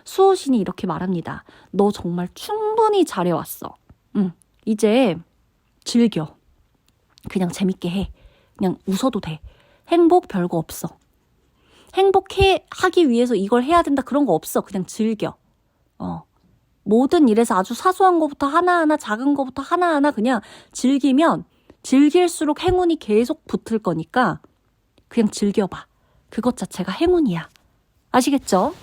수호신이 이렇게 말합니다. 너 정말 충분히 잘해왔어. 이제 즐겨. 그냥 재밌게 해. 그냥 웃어도 돼. 행복 별거 없어. 하기 위해서 이걸 해야 된다 그런 거 없어. 그냥 즐겨. 모든 일에서 아주 사소한 것부터 하나하나, 작은 것부터 하나하나 그냥 즐기면 즐길수록 행운이 계속 붙을 거니까 그냥 즐겨봐. 그것 자체가 행운이야. 아시겠죠?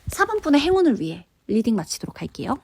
4번분의 행운을 위해 리딩 마치도록 할게요.